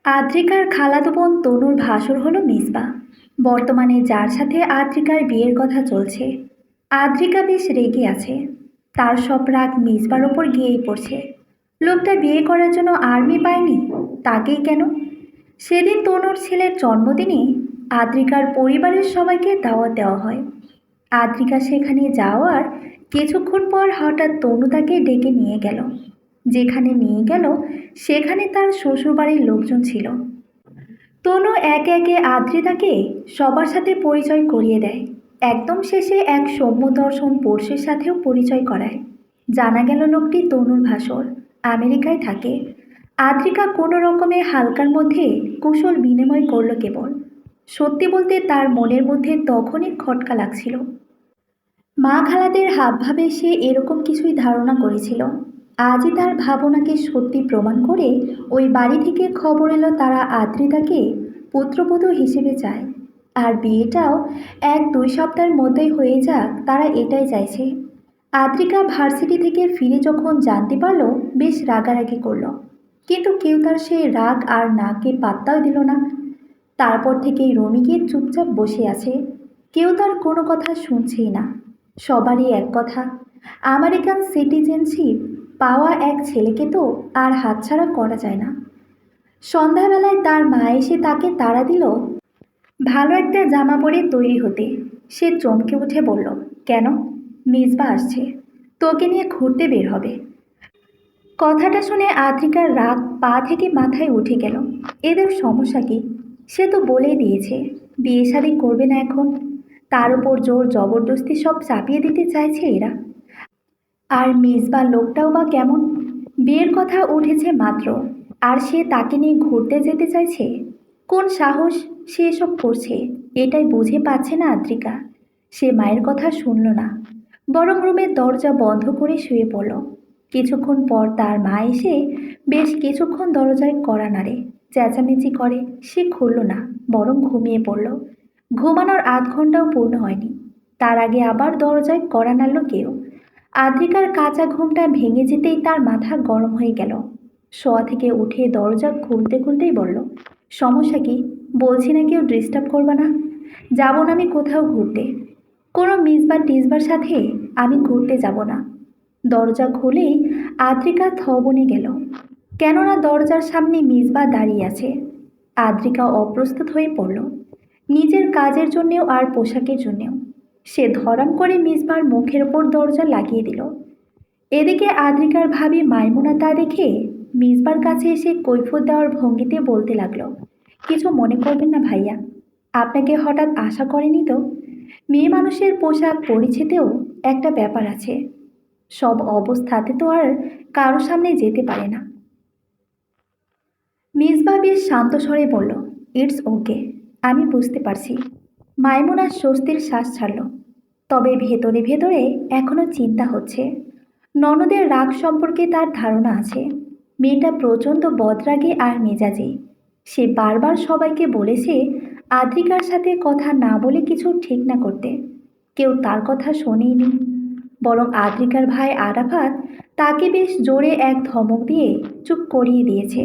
আদ্রিকার খালাতো বোন তনুর ভাসুর হলো মিসবা। বর্তমানে যার সাথে আদ্রিকার বিয়ের কথা চলছে। আদ্রিকা বেশ রেগে আছে। তার সব রাগ মিসবার ওপর গিয়েই পড়ছে। লোকটা বিয়ে করার জন্য আর্মি পায়নি, তাকেই কেন? সেদিন তনুর ছেলের জন্মদিনে আদ্রিকার পরিবারের সবাইকে দাওয়াত দেওয়া হয়। আদ্রিকা সেখানে যাওয়ার কিছুক্ষণ পর হঠাৎ তনু তাকে ডেকে নিয়ে গেল। যেখানে নিয়ে গেল সেখানে তার শ্বশুরবাড়ির লোকজন ছিল। তনু একে একে আদ্রিতাকে সবার সাথে পরিচয় করিয়ে দেয়। একদম শেষে এক সৌম্য দর্শন পড়শির সাথেও পরিচয় করায়। জানা গেল লোকটি তনুর ভাসুর, আমেরিকায় থাকে। আদ্রিকা কোনো রকমে হালকার মধ্যে কুশল বিনিময় করল কেবল। সত্যি বলতে তার মনের মধ্যে তখনই খটকা লাগছিল। মা খালাদের হাবভাবে সে এরকম কিছুই ধারণা করেছিল। আজই তার ভাবনাকে সত্যি প্রমাণ করে ওই বাড়ি থেকে খবর এলো তারা আদ্রিতাকে পুত্রবধূ হিসেবে চায়। আর বিয়েটাও 1-2 সপ্তাহের মধ্যেই হয়ে যাক, তারা এটাই চাইছে। আদ্রিকা ভার্সিটি থেকে ফিরে যখন জানতে পারলো বেশ রাগারাগি করলো, কিন্তু কেউ তার সেই রাগ আর নাকে পাত্তাও দিল না। তারপর থেকেই রমি গিয়ে চুপচাপ বসে আছে। কেউ তার কোনো কথা শুনছেই না। সবারই এক কথা, আমেরিকান সিটিজেনশিপ পাওয়া এক ছেলেকে তো আর হাতছাড়া করা যায় না। সন্ধ্যাবেলায় তার মা এসে তাকে তাড়া দিল ভালো একটা জামা পরে তৈরি হতে। সে চমকে উঠে বলল, কেন? মিসবা আসছে, তোকে নিয়ে ঘুরতে বের হবে। কথাটা শুনে আদ্রিকার রাগ পা থেকে মাথায় উঠে গেল। এদের সমস্যা কি? সে তো বলেই দিয়েছে বিয়ে শাদী করবে না এখন। তার উপর জোর জবরদস্তি সব চাপিয়ে দিতে চাইছে এরা। আর মিসবা লোকটাও বা কেমন? বিয়ের কথা উঠেছে মাত্র, আর সে তাকে নিয়ে ঘুরতে যেতে চাইছে। কোন সাহস সে এসব করছে? এটাই বুঝে পাচ্ছে না আদ্রিকা। সে মায়ের কথা শুনল না, বরং রুমের দরজা বন্ধ করে শুয়ে পড়ল। কিছুক্ষণ পর তার মা এসে বেশ কিছুক্ষণ দরজায় কড়া নাড়ে, চেঁচামেচি করে। সে খুলল না, বরং ঘুমিয়ে পড়ল। ঘুমানোর 1/2 ঘন্টাও পূর্ণ হয়নি, তার আগে আবার দরজায় কড়া নাড়ল কেউ। আদ্রিকার কাঁচা ঘুমটা ভেঙে যেতেই তার মাথা গরম হয়ে গেল। শোয়া থেকে উঠে দরজা খুলতে খুলতেই বলল, সমস্যা কি? বলছি না কেউ ডিস্টার্ব করবে না। যাব না আমি কোথাও ঘুরতে। কোনো মিসবা টিসবার সাথে আমি ঘুরতে যাব না। দরজা খুলেই আদ্রিকা থ বনে গেল, কেননা দরজার সামনে মিসবা দাঁড়িয়ে আছে। আদ্রিকা অপ্রস্তুত হয়ে পড়ল, নিজের কাজের জন্যেও আর পোশাকের জন্যেও। সে ধরাম করে মিসবার মুখের ওপর দরজা লাগিয়ে দিল। এদিকে আদ্রিকার ভাবি মাইমুনা তা দেখে মিসবার কাছে এসে কৈফিয়ত দেওয়ার ভঙ্গিতে বলতে লাগলো, কিছু মনে করবেন না ভাইয়া, আপনাকে হঠাৎ আশা করেনি তো। মেয়ে মানুষের পোশাক পরিচ্ছেদেও একটা ব্যাপার আছে। সব অবস্থাতে তো আর কারো সামনে যেতে পারে না। মিসবা বেশ শান্ত স্বরে বলল, ইটস ওকে, আমি বুঝতে পারছি। মাইমুনা স্বস্তির শ্বাস ছাড়ল। তবে ভেতরে ভেতরে এখনো চিন্তা হচ্ছে। ননদের রাগ সম্পর্কে তার ধারণা আছে। মেয়েটা প্রচণ্ড বদরাগী আর মেজাজি। সে বারবার সবাইকে বলেছে আদ্রিকার সাথে কথা না বলে কিছু ঠিক না করতে। কেউ তার কথা শোনেইনি, বরং আদ্রিকার ভাই আরাফাত তাকে বেশ জোরে এক ধমক দিয়ে চুপ করিয়ে দিয়েছে।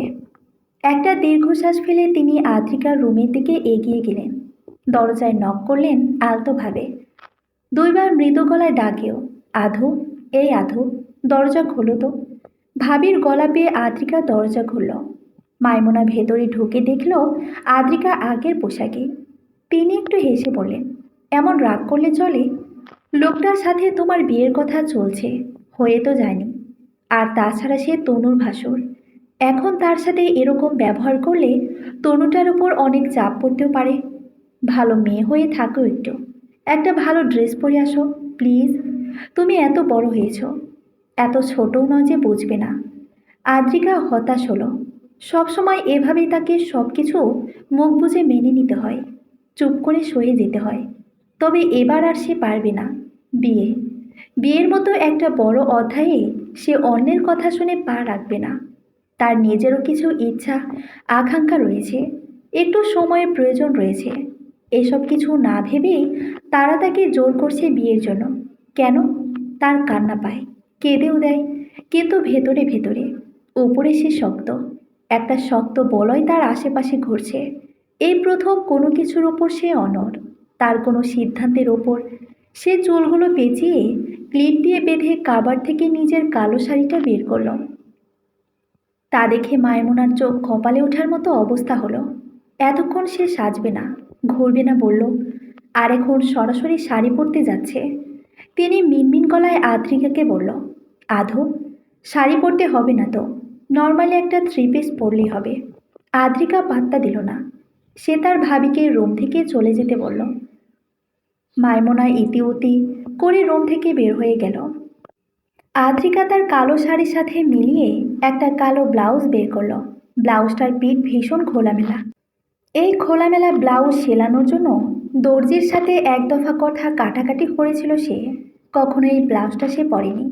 একটা দীর্ঘশ্বাস ফেলে তিনি আদ্রিকার রুমের দিকে এগিয়ে গেলেন। দরজায় নক করলেন আলতোভাবে, 2বার মৃদু গলায় ডাকেও, আধু, এই আধু, দরজা খোলো তো। ভাবির গলা পেয়ে আদ্রিকা দরজা খুলল। মাইমুনা ভেতরে ঢুকে দেখল আদ্রিকা আগের পোশাকে। তিনি একটু হেসে বললেন, এমন রাগ করলে চলে? লোকটার সাথে তোমার বিয়ের কথা চলছে, হয়ে তো যায়নি। আর তাছাড়া সে তনুর ভাসুর। এখন তার সাথে এরকম ব্যবহার করলে তনুটার উপর অনেক চাপ পড়তেও পারে। ভালো মেয়ে হয়ে থাকো একটু, একটা ভালো ড্রেস পরে আসো প্লিজ। তুমি এত বড় হয়েছ, এত ছোটও নয় যে বুঝবে না। আদ্রিকা হতাশ হলো। সবসময় এভাবেই তাকে সব কিছু মুখ বুজে মেনে নিতে হয়, চুপ করে সয়ে যেতে হয়। তবে এবার আর সে পারবে না। বিয়ে, বিয়ের মতো একটা বড় অধ্যায়ে সে অন্যের কথা শুনে পা রাখবে না। তার নিজেরও কিছু ইচ্ছা আকাঙ্ক্ষা রয়েছে, একটু সময়ের প্রয়োজন রয়েছে। এসব কিছু না ভেবেই তারা তাকে জোর করছে বিয়ের জন্য। কেন? তার কান্না পায়, কেঁদেও দেয়, কিন্তু ভেতরে ভেতরে, উপরে সে শক্ত। একটা শক্ত বলয় তার আশেপাশে ঘুরছে। এই প্রথম কোনো কিছুর ওপর সে অনড়। তার কোনো সিদ্ধান্তের ওপর। সে চুলগুলো পেঁচিয়ে ক্লিপ দিয়ে বেঁধে কাবার থেকে নিজের কালো শাড়িটা বের করল। তা দেখে মায়মুনার চোখ কপালে ওঠার মতো অবস্থা হলো। এতক্ষণ সে সাজবে না, ঘুরবে না বলল, আর এখন সরাসরি শাড়ি পরতে যাচ্ছে। তিনি মিনমিন গলায় আদ্রিকাকে বলল, আধো, শাড়ি পরতে হবে না তো, নর্মালি একটা থ্রি পিস পরলেই হবে। আদ্রিকা পাত্তা দিল না। সে তার ভাবিকে রুম থেকে চলে যেতে বলল। মাইমুনা ইতিউতি করে রুম থেকে বের হয়ে গেল। আদ্রিকা তার কালো শাড়ির সাথে মিলিয়ে একটা কালো ব্লাউজ বের করলো। ব্লাউজটার পিঠ ভীষণ খোলামেলা। এই খোলামেলা ব্লাউজ সেলানোর জন্য দর্জির সাথে এক দফা কথা কাটাকাটি করেছিল সে। কখনো এই ব্লাউজটা সে পরেনি,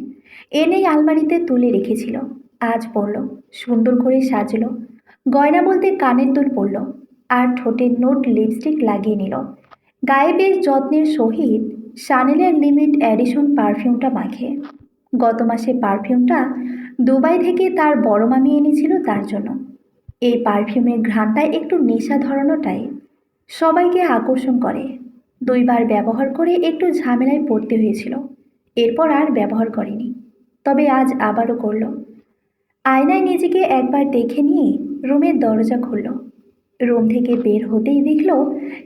এনেই আলমারিতে তুলে রেখেছিল। আজ পরল, সুন্দর করে সাজলো। গয়না বলতে কানের দুল পরল, আর ঠোঁটে নোট লিপস্টিক লাগিয়ে নিল। গায়ে বেশ যত্নের সহিত শানেলের লিমিট এডিশন পারফিউমটা মাখে। গত মাসে পারফিউমটা দুবাই থেকে তার বড় মামি এনেছিল তার জন্য। এই পারফিউমের ঘ্রাণটায় একটু নেশা ধরানো টাইপ, সবাইকে আকর্ষণ করে। দুইবার ব্যবহার করে একটু ঝামেলায় পড়তে হয়েছিল, এরপর আর ব্যবহার করেনি। তবে আজ আবারও করল। আয়নায় নিজেকে একবার দেখে নিয়ে রুমের দরজা খুলল। রুম থেকে বের হতেই দেখল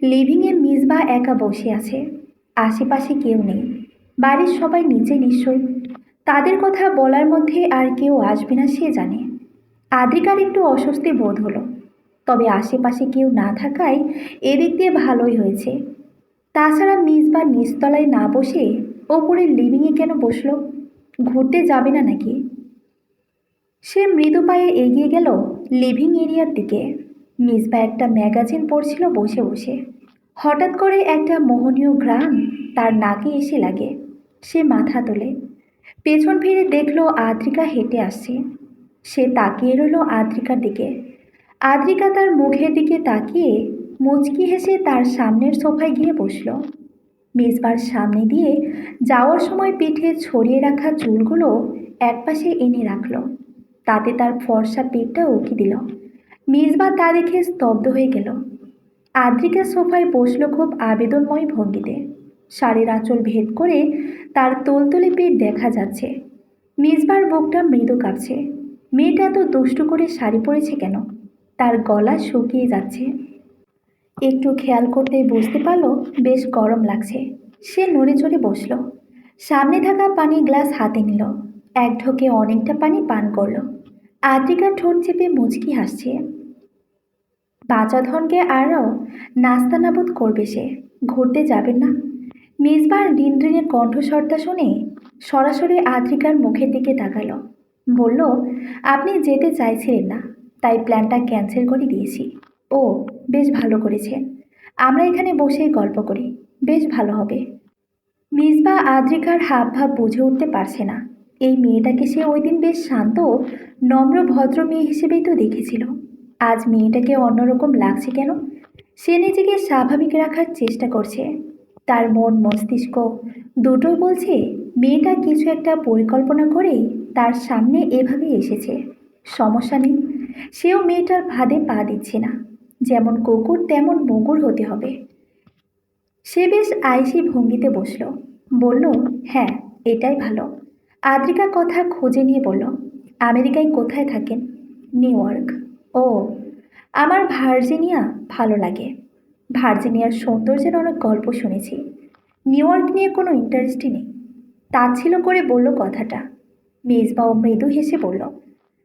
লিভিংয়ে মিসবা একা বসে আছে। আশেপাশে কেউ নেই, বাড়ির সবাই নিচে নিশ্চয়ই। তাদের কথা বলার মধ্যে আর কেউ আসবে না সে জানে। আদ্রিকার একটু অস্বস্তি বোধ হলো, তবে আশেপাশে কেউ না থাকায় এদিক দিয়ে ভালোই হয়েছে। তাছাড়া মিসবা নিচতলায় না বসে ওপরে লিভিংয়ে কেন বসলো? ঘুরতে যাবে না নাকি? সে মৃদু পায়ে এগিয়ে গেল লিভিং এরিয়ার দিকে। মিসবা একটা ম্যাগাজিন পড়ছিল বসে বসে। হঠাৎ করে একটা মোহনীয় ঘ্রাণ তার নাকে এসে লাগে। সে মাথা তোলে, পেছন ফিরে দেখল আদ্রিকা হেঁটে আসছে। সে তাকিয়ে রইল আদ্রিকার দিকে। আদ্রিকা তার মুখের দিকে তাকিয়ে মুচকি হেসে তার সামনের সোফায় গিয়ে বসল। মিসবার সামনে দিয়ে যাওয়ার সময় পিঠে ছড়িয়ে রাখা চুলগুলো একপাশে এনে রাখল। তাতে তার ফর্সা পিঠটা উকি দিল। মিসবা তা দেখে স্তব্ধ হয়ে গেল। আদ্রিকা সোফায় বসল খুব আবেদনময় ভঙ্গিতে। শাড়ির আঁচল ভেদ করে তার তোলতলে পেট দেখা যাচ্ছে। মিসবার বুকটা মৃদু কাঁপছে। মেয়েটা এত দুষ্টু করে শাড়ি পরেছে কেন? তার গলা শুকিয়ে যাচ্ছে। একটু খেয়াল করতেই বুঝতে পারল বেশ গরম লাগছে। সে নড়ে চড়ে বসল। সামনে থাকা পানির গ্লাস হাতে নিল। এক ঢোকে অনেকটা পানি পান করল। আদ্রিকার ঠোঁট চেপে মুচকি হাসছে। বাঁচা ধনকে আরও নাস্তানাবুদ করবে সে। ঘুরতে যাবেন না? মিসবার রিনরিনের কণ্ঠস্বরটা শুনে সরাসরি আদ্রিকার মুখের দিকে তাকালো। বলল, আপনি যেতে চাইছিলেন না, তাই প্ল্যানটা ক্যান্সেল করে দিয়েছি। ও, বেশ ভালো করেছেন। আমরা এখানে বসেই গল্প করি, বেশ ভালো হবে। মিসবা আদ্রিকার হাবভাব বুঝে উঠতে পারছে না। এই মেয়েটাকে সে ওই দিন বেশ শান্ত, নম্র, ভদ্র মেয়ে হিসেবেই তো দেখেছিল। আজ মেয়েটাকে অন্যরকম লাগছে কেন? সে নিজেকে স্বাভাবিক রাখার চেষ্টা করছে। তার মন মস্তিষ্ক দুটোই বলছে মেয়েটা কিছু একটা পরিকল্পনা করেই তার সামনে এভাবে এসেছে। সমস্যা নেই, সেও মেয়েটার ফাঁদে পা দিচ্ছে না। যেমন কুকুর তেমন মুগুর হতে হবে। সে বেশ আইসি ভঙ্গিতে বসল। বলল, হ্যাঁ, এটাই ভালো। আদ্রিকা কথা খুঁজে নিয়ে বলল, আমেরিকায় কোথায় থাকেন? New York. ও, আমার ভার্জিনিয়া ভালো লাগে। ভার্জিনিয়ার সৌন্দর্যের অনেক গল্প শুনেছি। নিউ ইয়র্ক নিয়ে কোনো ইন্টারেস্টই নেই। তাচ্ছিল করে বলল কথাটা। মেজবাও মৃদু হেসে বলল,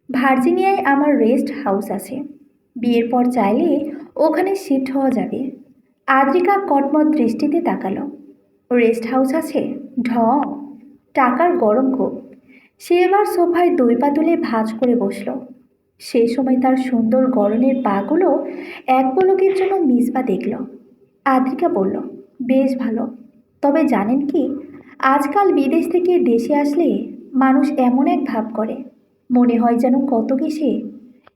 ভার্জিনিয়ায় আমার রেস্ট হাউস আছে। বিয়ের পর চাইলে ওখানে শিফট হওয়া যাবে। আদ্রিকা কটমট দৃষ্টিতে তাকালো। রেস্ট হাউস আছে? ঢং, টাকার গরম খুব। সে এবার সোফায় দুই পা তুলে ভাঁজ করে বসল। সেই সময় তার সুন্দর গরনের পাগুলো এক পলকের জন্য মিসবা দেখল। আদ্রিকা বলল, বেশ ভালো। তবে জানেন কি, আজকাল বিদেশ থেকে দেশে আসলে মানুষ এমন এক ভাব করে, মনে হয় যেন কত কিসে।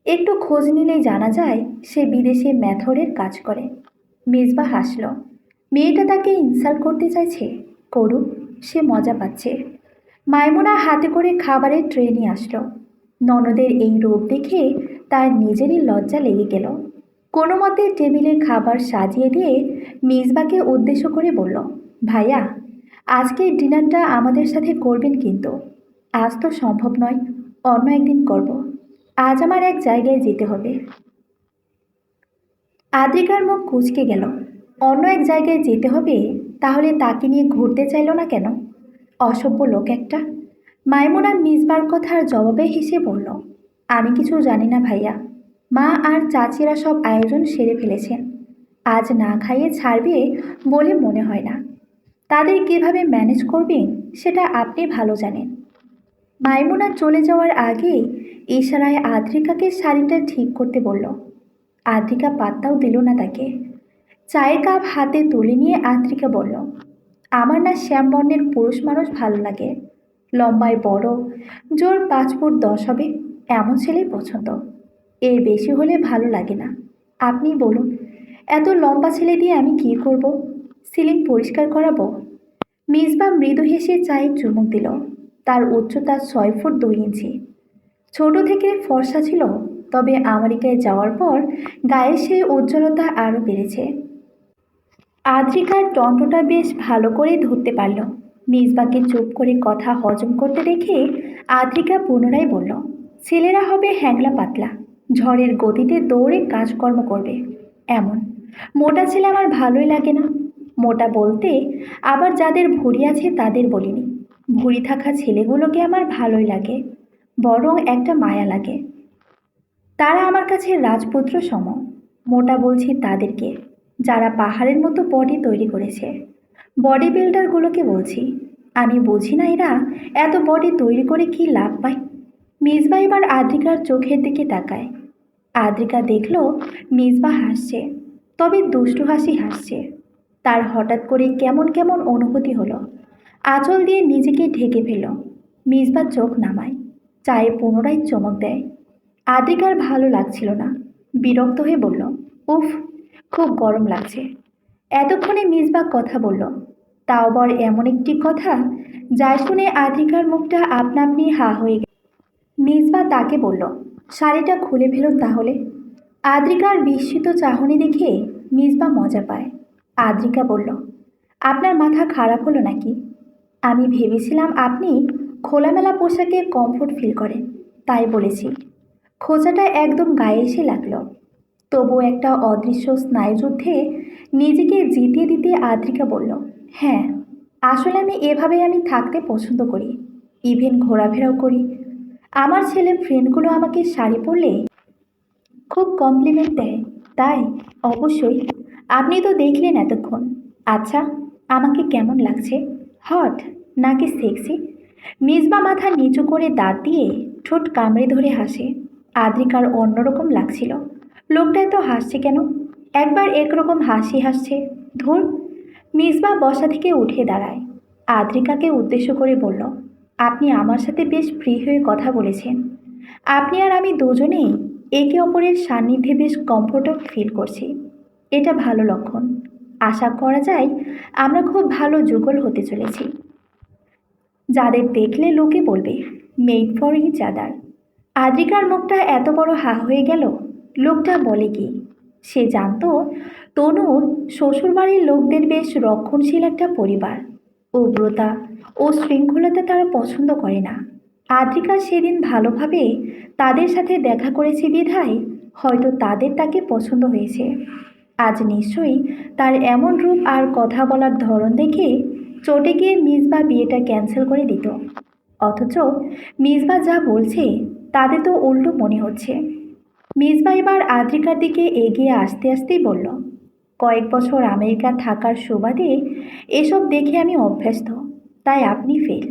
একটু খোঁজ নিলেই জানা যায় সে বিদেশে ম্যাথরের কাজ করে। মেজবা হাসল। মেয়েটা তাকে ইনসাল্ট করতে চাইছে, করুক, সে মজা পাচ্ছে। মাইমুনা হাতে করে খাবারের ট্রে নিয়ে আসলো। ননদের এই রূপ দেখে তার নিজেরই লজ্জা লেগে গেল। কোনো মতে টেবিলে খাবার সাজিয়ে দিয়ে মিসবাকে উদ্দেশ্য করে বলল, ভাইয়া, আজকের ডিনারটা আমাদের সাথে করবেন কিন্তু। আজ তো সম্ভব নয়, অন্য একদিন করব। আজ আমার এক জায়গায় যেতে হবে। আদ্রিকার মুখ কুঁচকে গেল। অন্য এক জায়গায় যেতে হবে? তাহলে তাকে নিয়ে ঘুরতে চাইল না কেন? অসভ্য লোক একটা। মাইমুনা মিসবার কথার জবাবে হেসে বলল, আমি কিছু জানি না ভাইয়া। মা আর চাচিরা সব আয়োজন সেরে ফেলেছেন। আজ না খাইয়ে ছাড়বে বলে মনে হয় না। তাদের কিভাবে ম্যানেজ করবেন সেটা আপনি ভালো জানেন। মাইমুনা চলে যাওয়ার আগেই ইশারায় আদ্রিকাকে শাড়িটা ঠিক করতে বলল। আদ্রিকা পাত্তাও দিল না তাকে। চায়ের কাপ হাতে তুলে নিয়ে আদ্রিকা বলল, আমার না শ্যাম বর্ণের পুরুষ মানুষ ভালো লাগে। লম্বায় বড়, জোর 5 ফুট 10 হবে, এমন ছেলেই পছন্দ। এর বেশি হলে ভালো লাগে না। আপনি বলুন, এত লম্বা ছেলে দিয়ে আমি কি করব? সিলিং পরিষ্কার করাবো? মিসবা মৃদু হেসে চায়ে চুমুক দিল। তার উচ্চতা 6 ফুট 2 ইঞ্চি। ছোট থেকে ফর্সা ছিল, তবে আমেরিকায় যাওয়ার পর গায়ে সেই উজ্জ্বলতা আরও বেড়েছে। আদ্রিকার টন্টটা বেশ ভালো করে ধরতে পারল। মিসবাকে চুপ করে কথা হজম করতে দেখে আদ্রিকা পুনরায় বলল, ছেলেরা হবে হ্যাংলা পাতলা, ঝড়ের গতিতে দৌড়ে কাজকর্ম করবে এমন। মোটা ছেলে আমার ভালোই লাগে না। মোটা বলতে আবার যাদের ভুঁড়ি আছে তাদের বলিনি। ভুঁড়ি থাকা ছেলেগুলোকে আমার ভালোই লাগে, বরং একটা মায়া লাগে। তারা আমার কাছে রাজপুত্র সম। মোটা বলছি তাদেরকে, যারা পাহাড়ের মতো বডি তৈরি করেছে। বডি বিল্ডারগুলোকে বলছি। আমি বুঝি না এরা এত বডি তৈরি করে কি লাভ পায়। মিসবা এবার আদ্রিকার চোখের দিকে তাকায়। আদ্রিকা দেখল মিসবা হাসছে, তবে দুষ্টু হাসি হাসছে। তার হঠাৎ করে কেমন কেমন অনুভূতি হলো। আঁচল দিয়ে নিজেকে ঢেকে ফেল। মিসবা চোখ নামায়, চায়ে পুনরায় চমক দেয়। আদ্রিকার ভালো লাগছিল না, বিরক্ত হয়ে বলল, উফ, খুব গরম লাগছে। এতক্ষণে মিসবা কথা বলল, তাও আবার এমন একটি কথা যা শুনে আদ্রিকার মুখটা আপনা আপনি হা হয়ে গেল। মিসবা তাকে বলল, শাড়িটা খুলে ফেলুন তাহলে। আদ্রিকার বিস্মিত চাহনি দেখে মিসবা মজা পায়। আদ্রিকা বলল, আপনার মাথা খারাপ হলো নাকি? আমি ভেবেছিলাম আপনি খোলামেলা পোশাকে কমফোর্ট ফিল করেন, তাই বলেছি। খোঁচাটা একদম গায়ে এসে লাগলো। তবু একটা অদৃশ্য স্নায়ুযুদ্ধে নিজেকে জিতিয়ে দিতে আদ্রিকা বলল, হ্যাঁ, আসলে আমি থাকতে পছন্দ করি। ইভেন ঘোরাফেরাও করি। আমার ছেলে ফ্রেন্ডগুলো আমাকে শাড়ি পরলে খুব কমপ্লিমেন্ট দেয়। তাই অবশ্যই। আপনি তো দেখলেন এতক্ষণ। আচ্ছা, আমাকে কেমন লাগছে? হট নাকি সেক্সি? মিসবা মাথা নিচু করে দাঁত দিয়ে ঠোঁট কামড়ে ধরে হাসে। আদ্রিকার অন্যরকম লাগছিল। লোকটা এত হাসছে কেন? একবার একরকম হাসি হাসছে। ধুর। মিসবা বসা থেকে উঠে দাঁড়ায়। আদ্রিকাকে উদ্দেশ্য করে বলল, আপনি আমার সাথে বেশ ফ্রি হয়ে কথা বলেছেন। আপনি আর আমি দুজনেই একে অপরের সান্নিধ্যে বেশ কমফোর্টেবল ফিল করছি। এটা ভালো লক্ষণ। আশা করা যায় আমরা খুব ভালো যুগল হতে চলেছি, যাদের দেখলে লোকে বলবে মেড ফর ইচ আদার। আদ্রিকার মুখটা এত বড় হা হয়ে গেল। লোকটা বলে কি? সে জানতো তনুর শ্বশুরবাড়ির লোকদের বেশ রক্ষণশীল একটা পরিবার। উগ্রতা ও শৃঙ্খলতা তারা পছন্দ করে না। আদ্রিকা সেদিন ভালোভাবে তাদের সাথে দেখা করেছে বিধায় হয়তো তাকে পছন্দ হয়েছে। আজ নিশ্চয়ই তার এমন রূপ আর কথা বলার ধরন দেখে চটে গিয়ে মিসবা বিয়েটা ক্যান্সেল করে দিত। অথচ মিসবা যা বলছে তাতে তো উল্টো মনে হচ্ছে। মিসবা এবার আদ্রিকার দিকে এগিয়ে আসতে আসতেই বলল, কয়েক বছর আমেরিকা থাকার সুবাদে এসব দেখে আমি অভ্যস্ত, তাই আপনি ফেল।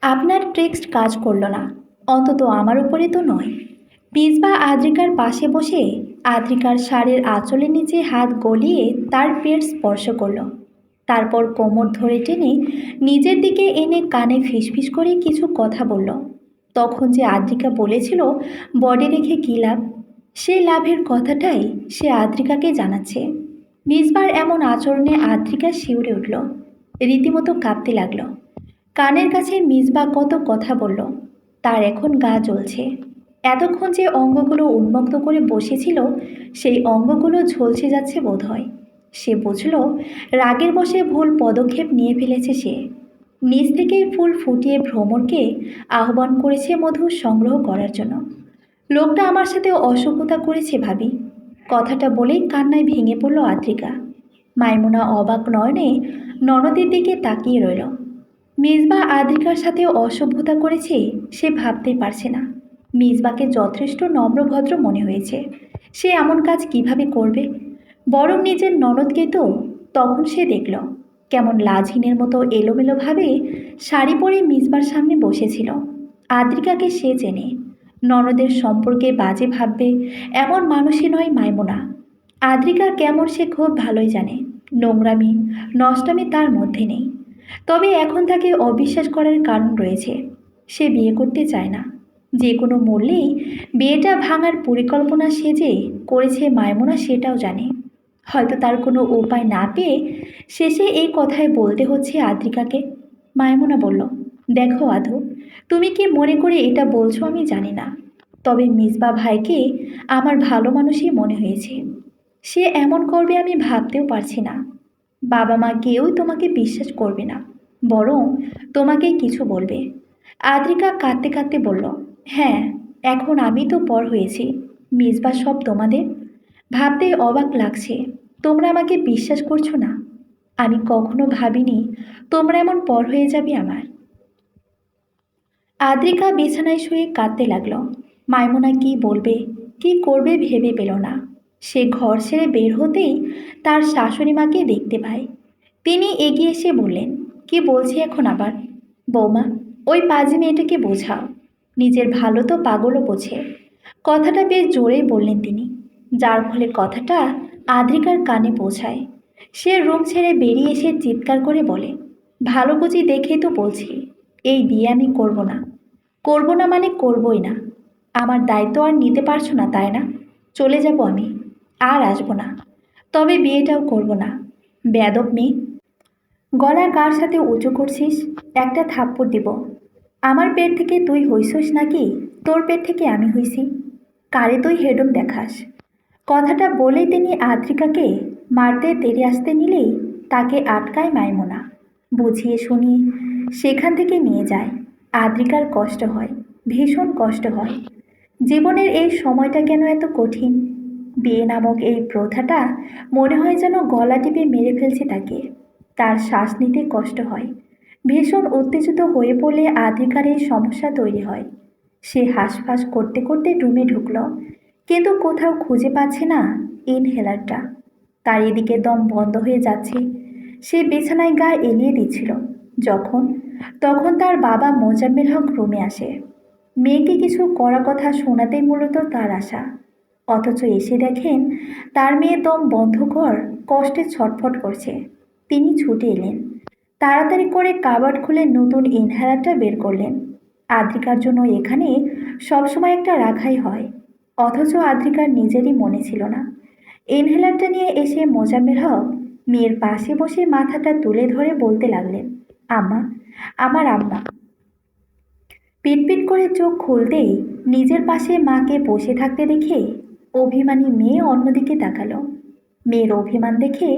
আপনার ট্রিক্স কাজ করল না, অন্তত আমার উপরে তো নয়। মিসবা আদ্রিকার পাশে বসে আদ্রিকার শাড়ির আঁচলের নিচে হাত গলিয়ে তার পেট স্পর্শ করল। তারপর কোমর ধরে টেনে নিজের দিকে এনে কানে ফিসফিস করে কিছু কথা বলল। তখন যে আদ্রিকা বলেছিল বডি রেখে কী লাভ, সে লাভের কথাটাই সে আদ্রিকাকে জানাচ্ছে। মিসবার এমন আচরণে আদ্রিকা শিউরে উঠল, রীতিমতো কাঁপতে লাগলো। কানের কাছে মিসবা কত কথা বলল, তার এখন গা জ্বলছে। এতক্ষণ যে অঙ্গগুলো উন্মুক্ত করে বসেছিল সেই অঙ্গগুলো ঝলসে যাচ্ছে বোধহয়। সে বুঝল রাগের বশে ভুল পদক্ষেপ নিয়ে ফেলেছে সে। নিজ থেকেই ফুল ফুটিয়ে ভ্রমরকে আহ্বান করেছে মধু সংগ্রহ করার জন্য। লোকটা আমার সাথে অসভ্যতা করেছে ভাবি। কথাটা বলেই কান্নায় ভেঙে পড়ল আদ্রিকা। মাইমুনা অবাক নয়নে ননদের দিকে তাকিয়ে রইল। মিসবা আদ্রিকার সাথে অসভ্যতা করেছে সে ভাবতেই পারছে না। মিসবাকে যথেষ্ট নম্রভদ্র মনে হয়েছে, সে এমন কাজ কিভাবে করবে? বরং নিজের ননদকে তো তখন সে দেখল কেমন লাজহীনের মতো এলোমেলোভাবে শাড়ি পরে মিসবার সামনে বসেছিল। আদ্রিকাকে সে চেনে, ননদের সম্পর্কে বাজে ভাববে এমন মানুষই নয় মাইমুনা। আদ্রিকা কেমন সে খুব ভালোই জানে, নোংরামি নষ্টামি তার মধ্যে নেই। তবে এখন তাকে অবিশ্বাস করার কারণ রয়েছে। সে বিয়ে করতে চায় না, যে কোনো মূল্যেই বিয়েটা ভাঙার পরিকল্পনা সে যে করেছে মাইমুনা সেটাও জানে। হয়তো তার কোনো উপায় না পেয়ে শেষে এই কথাই বলতে হচ্ছে আদ্রিকাকে। মাইমুনা বলল, দেখো আধু, তুমি কি মনে করে এটা বলছো আমি জানি না, তবে মিসবা ভাইকে আমার ভালো মানুষই মনে হয়েছে। সে এমন করবে আমি ভাবতেও পারছি না। বাবা মা কেউই তোমাকে বিশ্বাস করবে না, বরং তোমাকেই কিছু বলবে। আদ্রিকা কাঁদতে কাঁদতে বলল, হ্যাঁ, এখন আমি তো পর হয়েছি, মিসবা সব তোমাদের। ভাবতে অবাক লাগছে তোমরা আমাকে বিশ্বাস করছো না। আমি কখনো ভাবিনি তোমরা এমন পর হয়ে যাবে আমার। আদ্রিকা বিছানায় শুয়ে কাঁদতে লাগলো। মাইমুনা কি বলবে কি করবে ভেবে পেল না। সে ঘর ছেড়ে বের হতেই তার শাশুড়ি মাকে দেখতে পায়। তিনি এগিয়ে এসে বললেন, কি বলছি এখন আবার? বৌমা, ওই পাজি মেয়েটাকে বোঝাও, নিজের ভালো তো পাগলও বোঝে। কথাটা বেশ জোরেই বললেন তিনি, যার ফলে কথাটা আদ্রিকার কানে পৌঁছায়। সে রুম ছেড়ে বেরিয়ে এসে চিৎকার করে বলে, ভালো বুঝি দেখেই তো বলছি, এই বিয়ে আমি করব না। করব না মানে করবই না। আমার দায়িত্ব আর নিতে পারছো না তাই না? চলে যাব আমি, আর আসবো না। তবে বিয়েটাও করব না। বেয়াদব মেয়ে, গলা কার সাথে উঁচু করছিস? একটা থাপ্পড় দিব। আমার পেট থেকে তুই হইছস নাকি তোর পেট থেকে আমি হইছি? কারে তুই হেডম দেখাস? কথাটা বলেই তিনি আদ্রিকাকে মারতে তেড়ে আসতে নিলেই তাকে আটকায় মাইমুনা। বুঝিয়ে শুনিয়ে সেখান থেকে নিয়ে যায়। আদ্রিকার কষ্ট হয়, ভীষণ কষ্ট হয়। জীবনের এই সময়টা কেন এত কঠিন? বিয়ে নামক এই প্রথাটা মনে হয় যেন গলা টিপে মেরে ফেলছে তাকে। তার শ্বাস নিতে কষ্ট হয়। ভীষণ উত্তেজিত হয়ে পড়লে আদ্রিকার এই সমস্যা তৈরি হয়। সে হাঁসফাঁস করতে করতে রুমে ঢুকল, কিন্তু কোথাও খুঁজে পাচ্ছে না ইনহেলারটা। তার এদিকে দম বন্ধ হয়ে যাচ্ছে। সে বিছানায় গা এলিয়ে দিচ্ছিল যখন তখন তার বাবা মোজাম্মেল হক রুমে আসে। মেয়েকে কিছু করার কথা শোনাতেই মূলত তার আশা। অথচ এসে দেখেন তার মেয়ে দম বন্ধ কর কষ্টে ছটফট করছে। তিনি ছুটে এলেন, তাড়াতাড়ি করে কাবার্ড খুলে নতুন ইনহেলারটা বের করলেন। আদ্রিকার জন্য এখানে সবসময় একটা রাখাই হয়, অথচ আদ্রিকার নিজেরই মনে ছিল না। ইনহেলারটা নিয়ে এসে মোজাম্মেল হক মেয়ের পাশে বসে মাথাটা তুলে ধরে বলতে লাগলেন, আম্মা, আমার আম্মা। পিটপিট করে চোখ খুলতেই নিজের পাশে মাকে বসে থাকতে দেখে অভিমানী মেয়ে অন্যদিকে তাকালো। মেয়ের অভিমান দেখে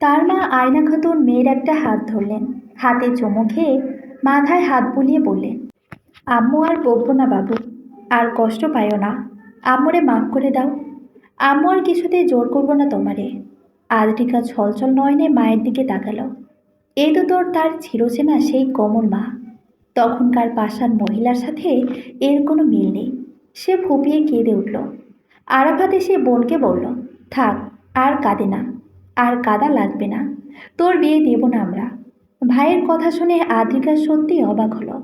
তার মা আয়না খাতুন মেয়ের একটা হাত ধরলেন, হাতে চুমু খেয়ে মাথায় হাত বুলিয়ে বললেন, আম্মু আর বকবো না বাবু, আর কষ্ট পাইও না, আম্মুরে মাফ করে দাও। আম্মু আর কিছুতেই জোর করবো না তোমারে। আদ্রিকা ছলছল নয়নে মায়ের দিকে তাকালো। এই তো তোর তার চিরচেনা সেই কোমল মা। তখনকার পাষাণ মহিলার সাথে এর কোনো মিল নেই। সে ফুপিয়ে কেঁদে উঠল। আরাফাত এসে বোনকে বলল, থাক, আর কাঁদে না, আর কাদা লাগবে না, তোর বিয়ে দেব না আমরা। ভাইয়ের কথা শুনে আদ্রিকা সত্যি অবাক হলো।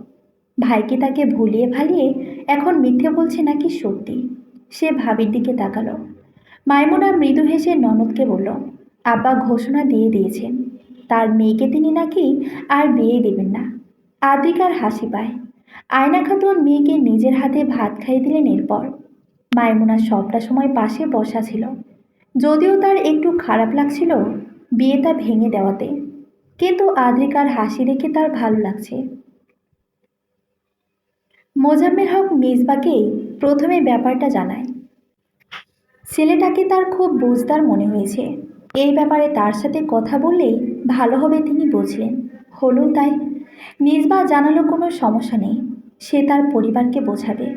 ভাইকে তাকে ভুলিয়ে ভালিয়ে এখন মিথ্যে বলছে নাকি সত্যি? সে ভাবির দিকে তাকালো। মাইমুনা মৃদু হেসে ননদকে বলল, আব্বা ঘোষণা দিয়ে দিয়েছেন তার মেয়েকে তিনি নাকি আর বিয়ে দেবেন না। আদ্রিকার হাসি পায়। আয়না খাতুন মেয়েকে নিজের হাতে ভাত খাইয়ে দিলেন। এরপর মাইমুনা সবটা সময় পাশে বসা ছিল, যদিও তার একটু খারাপ লাগছিল বিয়েটা ভেঙে দেওয়াতে, কিন্তু আদ্রিকার হাসি দেখে তার ভালো লাগছে। মোজাম্মেল হক মিসবাকেই প্রথমে ব্যাপারটা জানায়। ছেলেটাকে তার খুব বুঝদার মনে হয়েছে। এই ব্যাপারে তার সাথে কথা বললেই ভালো হবে তিনি বুঝলেন। হলো তাই। মিসবা জানালো কোনো সমস্যা নেই, সে তার পরিবারকে বোঝাবে।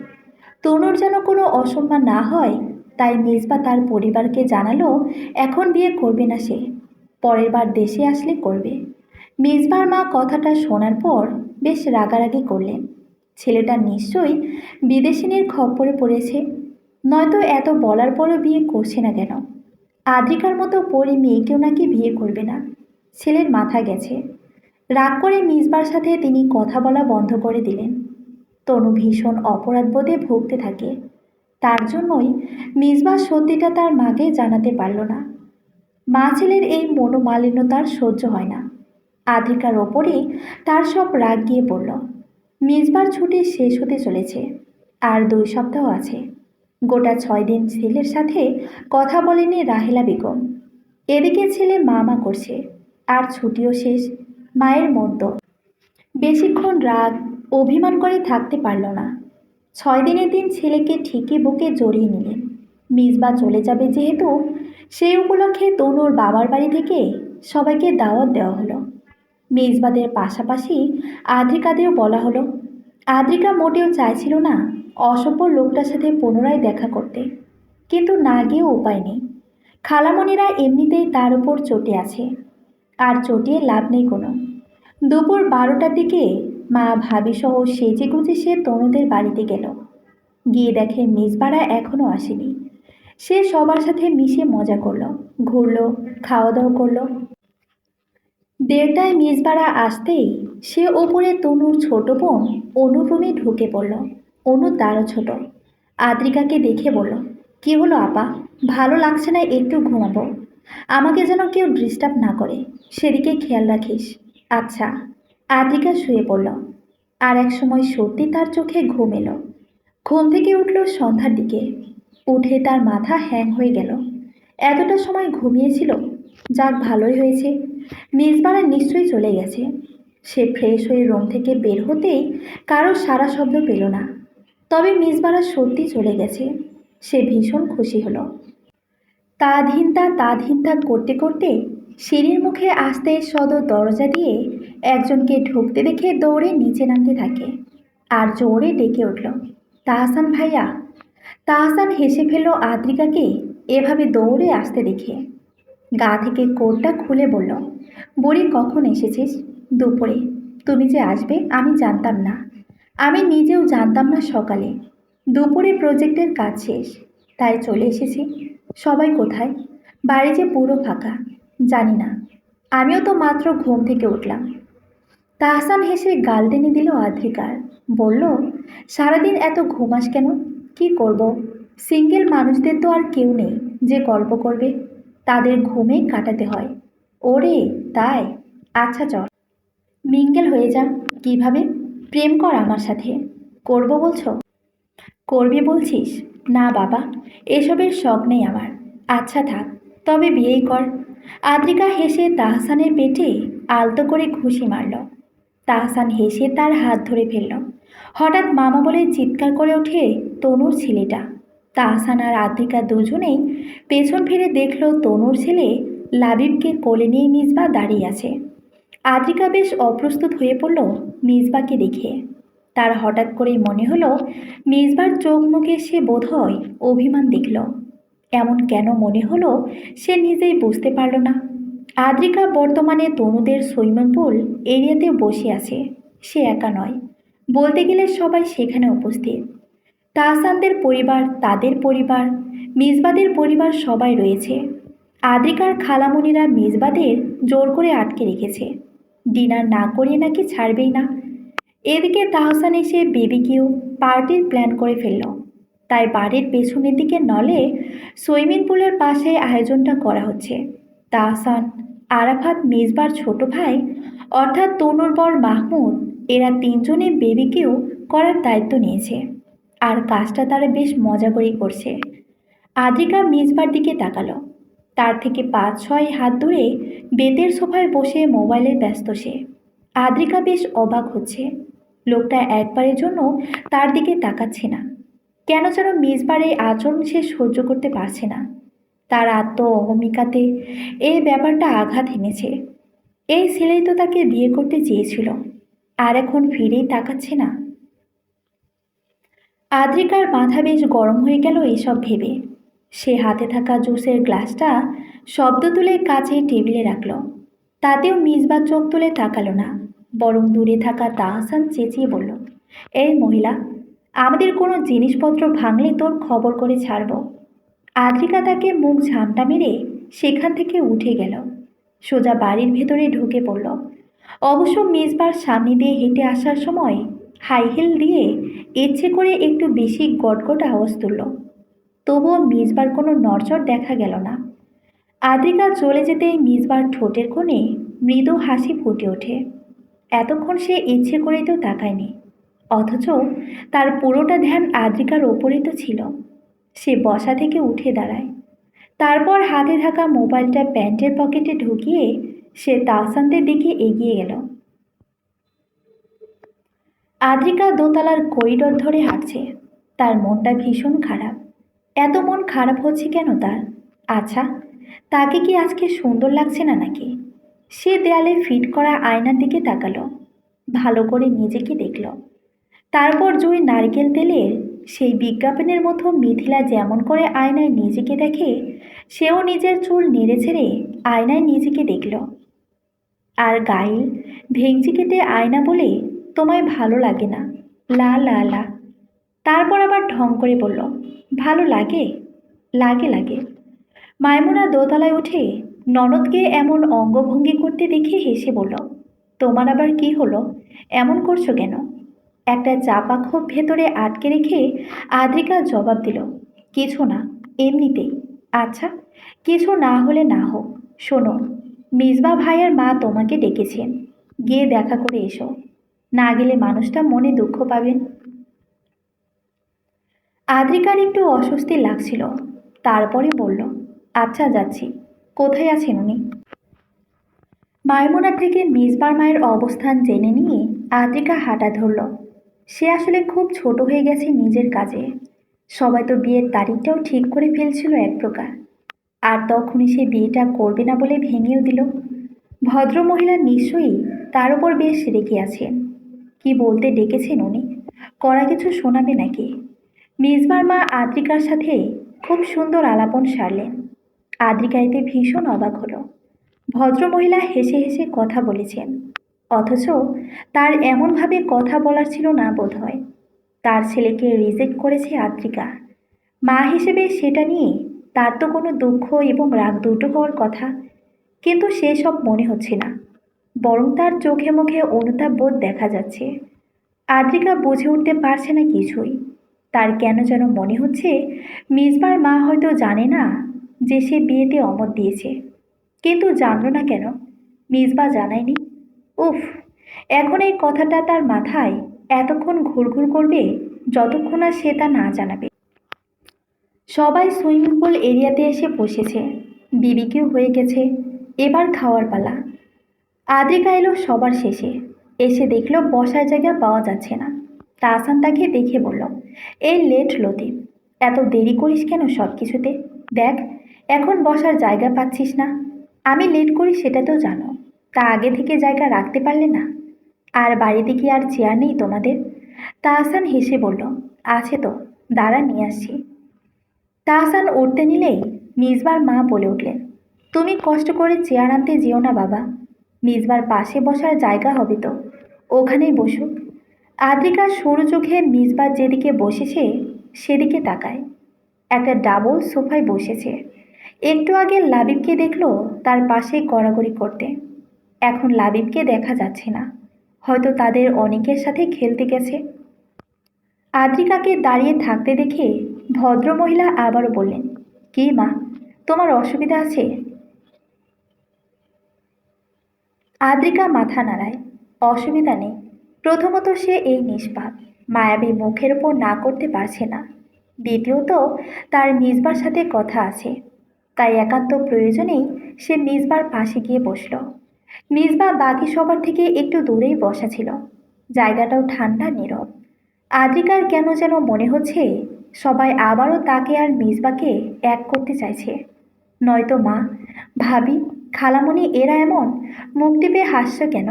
তনুর যেন কোনো অসম্মান না হয়, তাই মিসবা তার পরিবারকে জানালো এখন বিয়ে করবে না সে, পরের বার দেশে আসলে করবে। মিসবার মা কথাটা শোনার পর বেশ রাগারাগি করলেন। ছেলেটা নিশ্চয়ই বিদেশিনীর খপ্পরে পড়েছে, নয়তো এত বলার পরও বিয়ে করছে না কেন? আদ্রিকার মতো পরি মেয়েকেও নাকি বিয়ে করবে না। ছেলের মাথা গেছে। রাগ করে মিসবার সাথে তিনি কথা বলা বন্ধ করে দিলেন। তনু ভীষণ অপরাধবোধে ভুগতে থাকে। তার জন্যই মিসবা সত্যিটা তার মাকে জানাতে পারল না। মা ছেলের এই মনোমালিন্য তার সহ্য হয় না। আদ্রিকার ওপরে তার সব রাগ গিয়ে পড়ল। মিসবার ছুটি শেষ হতে চলেছে, আর 2 সপ্তাহ আছে। গোটা 6 দিন ছেলের সাথে কথা বলেনি রাহেলা বেগম। এদিকে ছেলে মা মা করছে, আর ছুটিও শেষ। মায়ের মদ্য বেশিক্ষণ রাগ অভিমান করে থাকতে পারল না। 6 দিনের দিন ছেলেকে ঠিকই বুকে জড়িয়ে নিলেন। মিসবা চলে যাবে যেহেতু, সেই উপলক্ষে তনুর বাবার বাড়ি থেকে সবাইকে দাওয়াত দেওয়া হলো। মেজবাদের পাশাপাশি আদ্রিকাদেরও বলা হলো। আদ্রিকা মোটেও চাইছিল না অসভ্য লোকটার সাথে পুনরায় দেখা করতে, কিন্তু না গিয়েও উপায় নেই। খালামণিরা এমনিতেই তার উপর চটে আছে, আর চটিয়ে লাভ নেই কোনো। দুপুর 12টার দিকে মা ভাবিসহ সেজেগুজে সে তনুদের বাড়িতে গেল। গিয়ে দেখে মেজবাড়া এখনও আসেনি। সে সবার সাথে মিশে মজা করলো, ঘুরলো, খাওয়া দাওয়া করলো। 1:30টায় মেজবাড়া আসতেই সে ওপরে তনুর ছোট বোন অনুর রুমে ঢুকে পড়ল। অনু তারও ছোট। আদ্রিকাকে দেখে বলল, কি হলো আপা? ভালো লাগছে না? একটু ঘুমাবো। আমাকে যেন কেউ ডিস্টার্ব না করে, সেদিকে খেয়াল রাখিস। আচ্ছা। আদ্রিকা শুয়ে পড়ল। আর এক সময় সত্যি তার চোখে ঘুম এলো। ঘুম থেকে উঠল সন্ধ্যার দিকে। উঠে তার মাথা হ্যাং হয়ে গেল। এতটা সময় ঘুমিয়েছিল? যাক, ভালোই হয়েছে। মেজবাড়া নিশ্চয়ই চলে গেছে। সে ফ্রেশ হয়ে রুম থেকে বের হতেই কারো সারা শব্দ পেল না। তবে মেজবাড়া সত্যি চলে গেছে। সে ভীষণ খুশি হলো। তাধীনতা করতে করতে সিঁড়ির মুখে আসতে সদর দরজা দিয়ে একজনকে ঢুকতে দেখে দৌড়ে নিচে নামতে থাকে, আর জোরে ডেকে উঠল, তাহসান ভাইয়া। তাহসান হেসে ফেলল আদ্রিকাকে এভাবে দৌড়ে আসতে দেখে। গা থেকে কোটটা খুলে বলল, বুড়ি কখন এসেছিস? দুপুরে। তুমি যে আসবে আমি জানতাম না। আমি নিজেও জানতাম না সকালে। দুপুরে প্রজেক্টের কাজ শেষ, তাই চলে এসেছি। সবাই কোথায়? বাড়ি যে পুরো ফাঁকা। জানি না, আমিও তো মাত্র ঘুম থেকে উঠলাম। তাহসান হেসে গাল টেনে দিল আদ্রিকার। বলল, সারাদিন এত ঘুমাস কেন? কি করব? সিঙ্গেল মানুষদের তো আর কেউ নেই যে গল্প করবে, তাদের ঘুমেই কাটাতে হয়। ওরে তাই? আচ্ছা চল, মিঙ্গেল হয়ে যা। কিভাবে? প্রেম কর আমার সাথে। করব বলছো? করবি বলছিস? না বাবা, এসবের শখ নেই আমার। আচ্ছা থাক, তবে বিয়েই কর। আদ্রিকা হেসে তাহসানের পেটে আলতো করে ঘুষি মারল। তাহসান হেসে তার হাত ধরে ফেলল। হঠাৎ মামা বলে চিৎকার করে ওঠে তনুর ছেলেটা। তাহসান আর আদ্রিকা দুজনেই পেছন ফিরে দেখল তনুর ছেলে লাবিবকে কোলে নিয়ে মিসবা দাঁড়িয়ে আছে। আদ্রিকা বেশ অপ্রস্তুত হয়ে পড়ল মিসবাকে দেখে। তার হঠাৎ করেই মনে হলো মিসবার চোখ মুখে সে বোধহয় অভিমান দেখল। এমন কেন মনে হলো সে নিজেই বুঝতে পারল না। আদ্রিকা বর্তমানে তনুদের সুইমিং পুল এরিয়াতে বসে আছে। সে একা নয়, বলতে গেলে সবাই সেখানে উপস্থিত। তাহসানদের পরিবার, তাদের পরিবার, মিসবাদের পরিবার সবাই রয়েছে। আদ্রিকার খালামণিরা মিসবাদের জোর করে আটকে রেখেছে। ডিনার না করিয়ে নাকি ছাড়বেই না। এদিকে তাহসান এসে বিবিকিউ পার্টির প্ল্যান করে ফেলল। তাই বাড়ির পেছনের দিকে নলে সুইমিং পুলের পাশে আয়োজনটা করা হচ্ছে। তাহসান, আরাফাত, মিসবার ছোট ভাই অর্থাৎ তনুর বর মাহমুদ, এরা 3জনে বিবিকিউ করার দায়িত্ব নিয়েছে। আর কাজটা তারা বেশ মজা করেই করছে। আদ্রিকা মিসবার দিকে তাকালো। তার থেকে 5-6 হাত দূরে বেতের সোফায় বসে মোবাইলে ব্যস্ত সে। আদ্রিকা বেশ অবাক হচ্ছে। লোকটা একবারের জন্য তার দিকে তাকাচ্ছে না। কেন যেন মিসবার এই আচরণ সে সহ্য করতে পারছে না। তার আত্ম অহমিকাতে এই ব্যাপারটা আঘাত এনেছে। এই ছেলেই তো তাকে বিয়ে করতে চেয়েছিল, আর এখন ফিরেই তাকাচ্ছে না। আদ্রিকার মাথা বেশ গরম হয়ে গেল এসব ভেবে। সে হাতে থাকা জুসের গ্লাসটা শব্দ তুলে কাছের টেবিলে রাখল। তাতেও মিসবার চোখ তুলে তাকালো না, বরং দূরে থাকা তাহসান চেঁচিয়ে বলল, এই মহিলা, আমাদের কোনো জিনিসপত্র ভাঙলে তোর খবর করে ছাড়ব। আদ্রিকা তাকে মুখ ঝামটা মেরে সেখান থেকে উঠে গেল, সোজা বাড়ির ভেতরে ঢুকে পড়ল। অবশ্য মিসবার সামনে দিয়ে হেঁটে আসার সময় হাই হিল দিয়ে ইচ্ছে করে একটু বেশি গটগট আওয়াজ তুলল। তবুও মিসবার কোনো নড়চড় দেখা গেল না। আদ্রিকা চলে যেতেই মিসবার ঠোঁটের কোণে মৃদু হাসি ফুটে ওঠে। এতক্ষণ সে ইচ্ছে করেই তো তাকায়নি, অথচ তার পুরোটা ধ্যান আদ্রিকার ওপরেই তো ছিল। সে বসা থেকে উঠে দাঁড়ায়। তারপর হাতে থাকা মোবাইলটা প্যান্টের পকেটে ঢুকিয়ে সে তাহসানদের দিকে এগিয়ে গেল। আদ্রিকা দোতলার করিডোর ধরে হাঁটছে। তার মনটা ভীষণ খারাপ। এত মন খারাপ হচ্ছে কেন তার? আচ্ছা, তাকে কি আজকে সুন্দর লাগছে না নাকি? সে দেয়ালে ফিট করা আয়নার দিকে তাকালো, ভালো করে নিজেকে দেখল। তারপর জুঁই নারকেল তেলের সেই বিজ্ঞাপনের মতো মিথিলা যেমন করে আয়নায় নিজেকে দেখে, সেও নিজের চুল নেড়ে ছেড়ে আয়নায় নিজেকে দেখল। আর গাইল ভেংচি কেটে আয়না বলে, তোমায় ভালো লাগে না, লা লা লা। তারপর আবার ঢং করে বলল, ভালো লাগে, লাগে লাগে। মাইমুনা দোতলায় উঠে ননদকে এমন অঙ্গভঙ্গি করতে দেখে হেসে বলল, তোমার আবার কি হলো, এমন করছো কেন? একটা চাপা ক্ষোভ ভেতরে আটকে রেখে আদ্রিকা জবাব দিল, কিছু না, এমনিতেই। আচ্ছা, কিছু না হলে না হোক। শোনো, মিসবা ভাইয়ের মা তোমাকে ডেকেছেন, গিয়ে দেখা করে এসো। না গেলে মানুষটা মনে দুঃখ পাবেন। আদ্রিকার একটু অস্বস্তি লাগছিল, তারপরে বলল, আচ্ছা যাচ্ছি। কোথায় আছেন উনি? মাইমুনার থেকে মিসবার মায়ের অবস্থান জেনে নিয়ে আদ্রিকা হাঁটা ধরল। সে আসলে খুব ছোট হয়ে গেছে নিজের কাজে। সবাই তো বিয়ের তারিখটাও ঠিক করে ফেলছিল এক প্রকার, আর তখনই সে বিয়েটা করবে না বলে ভেঙেও দিল। ভদ্রমহিলা নিশ্চয়ই তার উপর বেশ রেগে আছেন। কি বলতে ডেকেছেন উনি? কড়া কিছু শোনাবে নাকি? মিসবার মা আদ্রিকার সাথে খুব সুন্দর আলাপন সারলেন। আদ্রিকা এতে ভীষণ অবাক হলো। ভদ্রমহিলা হেসে হেসে কথা বলেছেন, অথচ তার এমনভাবে কথা বলার ছিল না বোধ হয়। তার ছেলেকে রিজেক্ট করেছে আদ্রিকা। মা হিসেবে সেটা নিয়ে তার তো কোনো দুঃখ এবং রাগ দুটো হওয়ার কথা, কিন্তু সেসব মনে হচ্ছে না। বরং তার চোখে মুখে অনুতাপ বোধ দেখা যাচ্ছে। আদ্রিকা বুঝে উঠতে পারছে না কিছুই। তার কেন যেন মনে হচ্ছে মিসবার মা হয়তো জানে না যে সে বিয়েতে অমত দিয়েছে, কিন্তু জানলো না কেন? মিসবা জানায়নি। উফ, এখন এই কথাটা তার মাথায় এতক্ষণ ঘুরঘুর করবে যতক্ষণ না সে তা না জানাবে। সবাই সুইমিং পুল এরিয়াতে এসে বসেছে। বিবিকিউ হয়ে গেছে, এবার খাওয়ার পালা। আদ্রিকা এলো সবার শেষে। এসে দেখলো বসার জায়গা পাওয়া যাচ্ছে না। তাহসান তাকে দেখে বলল, এই লেট লতিফ, এত দেরি করিস কেন সব কিছুতে? দেখ, এখন বসার জায়গা পাচ্ছিস না। আমি লেট করি সেটা তো জানো, তা আগে থেকে জায়গা রাখতে পারলে না? আর বাড়িতে কি আর চেয়ার নেই তোমাদের? তাহসান হেসে বলল, আছে তো, দাঁড়া নিয়ে আসছি। তাহসান উঠতে নিলেই মিসবার মা বলে উঠলেন, তুমি কষ্ট করে চেয়ার আনতে যেও না বাবা, মিসবার পাশে বসার জায়গা হবে তো, ওখানেই বসুক। আদ্রিকা সরু চোখে মিসবার যেদিকে বসেছে সেদিকে তাকায়। একটা ডাবল সোফায় বসেছে। একটু আগে লাবিবকে দেখলো তার পাশে গড়াগড়ি করতে। এখন লাবিবকে দেখা যাচ্ছে না, হয়তো তাদের অনেকের সাথে খেলতে গেছে। আদ্রিকাকে দাঁড়িয়ে থাকতে দেখে ভদ্রমহিলা আবারও বললেন, কি মা, তোমার অসুবিধা আছে? আদ্রিকা মাথা নাড়ায়, অসুবিধা নেই। প্রথমত সে এই নিষ্পাপ মায়াবী মুখের ওপর না করতে পারছে না। দ্বিতীয়ত তার মিসবার সাথে কথা আছে, তাই একান্ত প্রয়োজনেই সে মিসবার পাশে গিয়ে বসল। মিসবা বাকি সবার থেকে একটু দূরেই বসা ছিল। জায়গাটাও ঠান্ডা নীরব। আদ্রিকার কেন যেন মনে হচ্ছে সবাই আবারও তাকে আর মিসবাকে এক করতে চাইছে। নয়তো মা, ভাবি, খালামণি এরা এমন মুখ টিপে হাসছে কেন?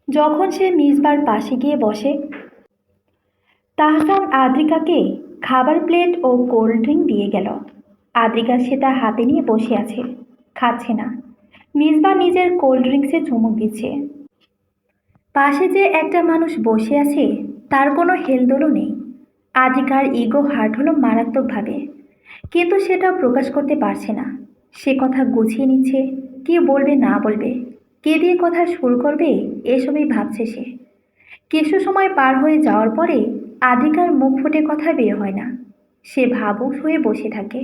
যখন সে মিসবার পাশে গিয়ে বসে, তাহসান আদ্রিকাকে খাবার প্লেট ও কোল্ড ড্রিঙ্ক দিয়ে গেল। আদ্রিকা সেটা হাতে নিয়ে বসে আছে, খাচ্ছে না। মিসবা নিজের কোল্ড ড্রিঙ্কসে চুমুক দিচ্ছে। পাশে যে একটা মানুষ বসে আছে তার কোনো হেলদোলও নেই। আদ্রিকার ইগো হার্ট হলো মারাত্মকভাবে, কিন্তু সেটা প্রকাশ করতে পারছে না। সে কথা গুছিয়ে নিচ্ছে, কি বলবে না বলবে, কে দিয়ে কথা শুরু করবে, এসবই ভাবছে সে। কিছু সময় পার হয়ে যাওয়ার পরে আদ্রিকার মুখ ফুটে কথা বের হয় না। সে ভাবুক হয়ে বসে থাকে।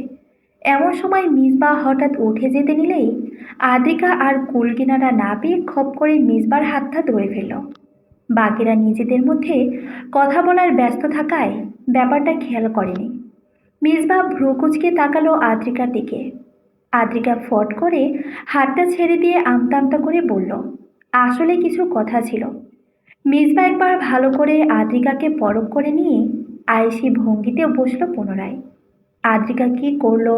এমন সময় মিসবা হঠাৎ উঠে যেতে নিলেই আদ্রিকা আর কুল কিনারা না পেয়ে খপ করে মিসবার হাতটা ধরে ফেলল। বাকিরা নিজেদের মধ্যে কথা বলার ব্যস্ত থাকায় ব্যাপারটা খেয়াল করেনি। মিসবা ভ্রু কুঁচকে তাকালো আদ্রিকার দিকে। আদ্রিকা ফট করে হাতটা ছেড়ে দিয়ে আমতা আমতা করে বলল, আসলে কিছু কথা ছিল। মিসবা একবার ভালো করে আদ্রিকাকে পরখ করে নিয়ে আয়েসি ভঙ্গিতে বসলো পুনরায়। আদ্রিকা কি করলো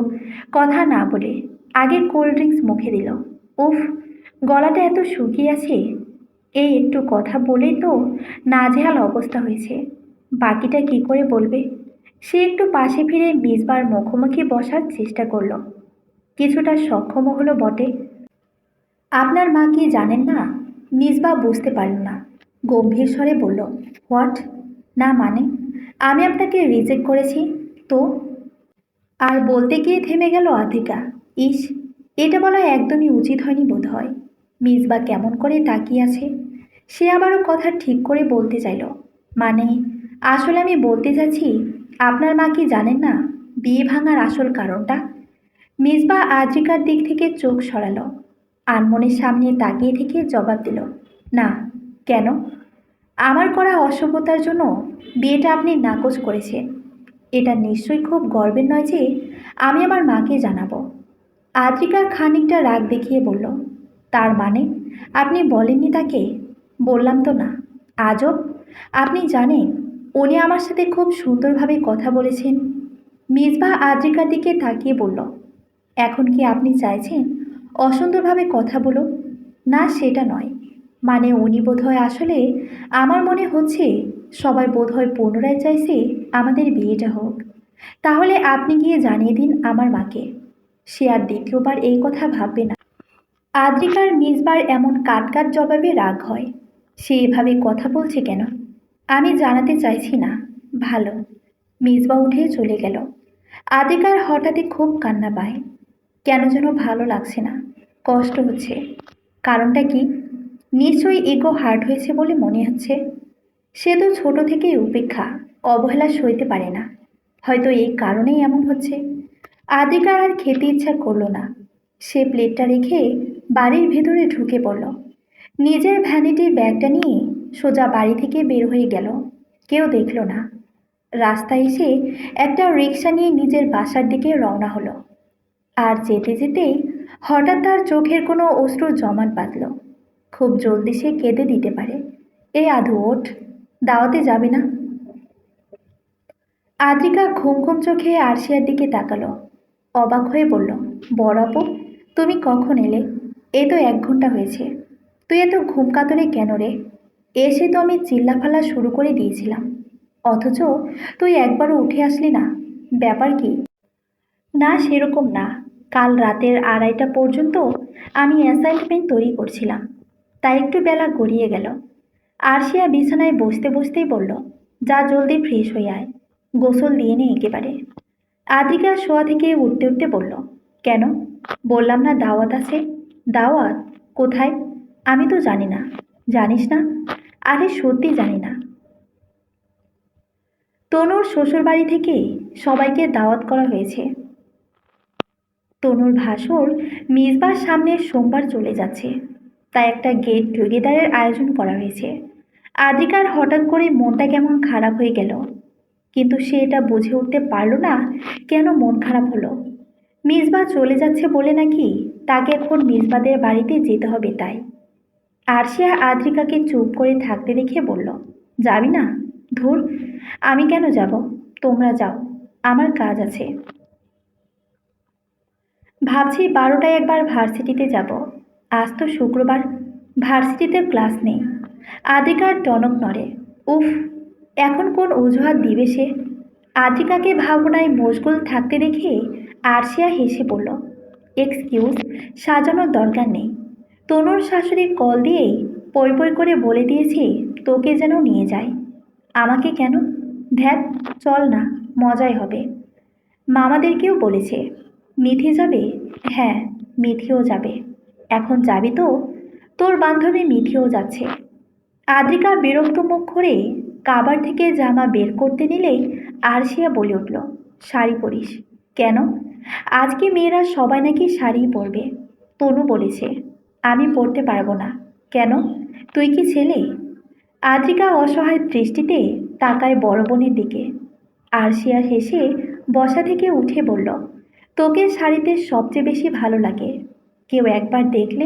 কথা না বলে আগে কোল্ড ড্রিঙ্কস মুখে দিল। উফ, গলাটা এত শুকিয়ে আছে। এই একটু কথা বলেই তো নাজেহাল অবস্থা হয়েছে, বাকিটা কি করে বলবে? সে একটু পাশে ফিরে মিসবার মুখোমুখি বসার চেষ্টা করলো। কিছুটা সক্ষমও হলো বটে। আপনার মা কি জানেন না? মিসবা বুঝতে পারল না, গম্ভীর স্বরে বলল, হোয়াট? না মানে? আমি আপনাকে রিজেক্ট করেছি তো? আর বলতে গিয়ে থেমে গেল আদ্রিকা। ইস, এটা বলা একদমই উচিত হয়নি বোধ হয়। মিসবা কেমন করে তাকিয়ে আছে। সে আবারও কথা ঠিক করে বলতে চাইল, মানে আসলে আমি বলতে চাচ্ছি, আপনার মা কি জানেন না বিয়ে ভাঙার আসল কারণটা? মিসবা আদ্রিকার দিক থেকে চোখ সরালো। আনমনের সামনে তাকিয়ে থেকে জবাব দিল, না। কেন? আমার করা অসভ্যতার জন্য বিয়েটা আপনি নাকচ করেছেন। এটা নিশ্চয়ই খুব গর্বের নয় যে আমি আমার মাকে জানাবো। আদ্রিকা খানিকটা রাগ দেখিয়ে বলল, তার মানে আপনি বলেননি তাকে? বললাম তো না। আজব, আপনি জানেন উনি আমার সাথে খুব সুন্দরভাবে কথা বলেছেন। মিসবা আদ্রিকার দিকে তাকিয়ে বলল, এখন কি আপনি চাইছেন অসুন্দরভাবে কথা বলো? না, সেটা নয়। মানে উনি বোধহয় আসলে, আমার মনে হচ্ছে সবাই বোধহয় পুনরায় চাইছে আমাদের বিয়েটা হোক। তাহলে আপনি গিয়ে জানিয়ে দিন আমার মাকে। সে আর দ্বিতীয়বার এই কথা ভাববে না। আদ্রিকার মিসবার এমন কাট জবাবে রাগ হয়। সে এভাবে কথা বলছে কেন? আমি জানাতে চাইছি না। ভালো। মিসবা উঠে চলে গেল। আদ্রিকার হঠাৎই খুব কান্না পায়। কেন যেন ভালো লাগছে না, কষ্ট হচ্ছে। কারণটা কি? নিশ্চয়ই ইগো হার্ট হয়েছে বলে মনে হচ্ছে। সে তো ছোট থেকেই উপেক্ষা, অবহেলা সইতে পারে না। হয়তো এই কারণেই এমন হচ্ছে। আদ্রিকার আর খেতে ইচ্ছা করলো না। সে প্লেটটা রেখে বাড়ির ভেতরে ঢুকে পড়ল। নিজের ভ্যানিটি ব্যাগটা নিয়ে সোজা বাড়ি থেকে বের হয়ে গেল। কেউ দেখল না। রাস্তায় এসে একটা রিক্সা নিয়ে নিজের বাসার দিকে রওনা হলো। আর যেতে যেতেই হঠাৎ তার চোখের কোনো অশ্রু জমাট বাঁধল। খুব জলদি সে কেঁদে দিতে পারে। এই আধু ওঠ, দাওয়াতে যাবে না? আদ্রিকা ঘুম ঘুম চোখে আরশিয়ার দিকে তাকালো। অবাক হয়ে বলল, বড় আপু, তুমি কখন এলে? এই তো 1 ঘন্টা হয়েছে। তুই এত ঘুম কাতরে কেন রে? এসে তো আমি চিল্লাফাল্লা শুরু করে দিয়েছিলাম, অথচ তুই একবারও উঠে আসলি না। ব্যাপার কি? না, সেরকম না। কাল রাতের 2:30টা পর্যন্ত আমি অ্যাসাইনমেন্ট তৈরি করছিলাম, তাই একটু বেলা গড়িয়ে গেল। আরশিয়া বিছানায় বসতে বসতেই বলল, যা জলদি ফ্রেশ হয়ে আয়, গোসল দিয়ে নে একেবারে। আদ্রিকা শোয়া থেকে উঠতে উঠতে বলল, কেন? বললাম না দাওয়াত আছে। দাওয়াত? কোথায়? আমি তো জানি না। জানিস না? আরে সত্যি জানি না। তনুর শ্বশুরবাড়ি থেকে সবাইকে দাওয়াত করা হয়েছে। তনুর ভাসুর মিসবার সামনে সোমবার চলে যাচ্ছে, তাই একটা গেট টুগেদারের আয়োজন করা হয়েছে। আদ্রিকার হঠাৎ করে মনটা কেমন খারাপ হয়ে গেল, কিন্তু সে এটা বুঝে উঠতে পারল না কেন মন খারাপ হলো। মিসবা চলে যাচ্ছে বলে নাকি তাকে এখন মিসবাদের বাড়িতে যেতে হবে তাই। আরশিয়া আদ্রিকাকে চুপ করে থাকতে দেখে বলল, যাবি না? ধুর, আমি কেন যাব? তোমরা যাও, আমার কাজ আছে। ভাবছি 12টায় একবার ভার্সিটিতে যাব। আজ তো শুক্রবার, ভার্সিটিতে ক্লাস নেই। আদ্রিকার টনক নড়ে। উফ, এখন কোন অজুহাত দিবে সে? আদ্রিকাকে ভাবনায় মশগুল থাকতে দেখে আরশিয়া হেসে বলল, এক্সকিউজ সাজানোর দরকার নেই। তনুর শাশুড়ি কল দিয়েই পই পই করে বলে দিয়েছি তোকে যেন নিয়ে যায়। আমাকে কেন? ধ্যাত, চল না, মজাই হবে। মামাদেরকেও বলেছে। মিথি যাবে? হ্যাঁ, মিথিও যাবে। এখন যাবি তো? তোর বান্ধবী মিথিও যাচ্ছে। আদ্রিকা বিরক্ত মুখ করে কাবার থেকে জামা বের করতে নিলেই আরশিয়া বলে উঠল, শাড়ি পরিস। কেন? আজকে মেয়েরা সবাই নাকি শাড়ি পরবে। তনু বলেছে। আমি পরতে পারবো না। কেন? তুই কি ছেলে? আদ্রিকা অসহায় দৃষ্টিতে তাকায় বড় বোনের দিকে। আরশিয়া হেসে বসা থেকে উঠে বলল, তোকে শাড়িতে সবচেয়ে বেশি ভালো লাগে। কেউ একবার দেখলে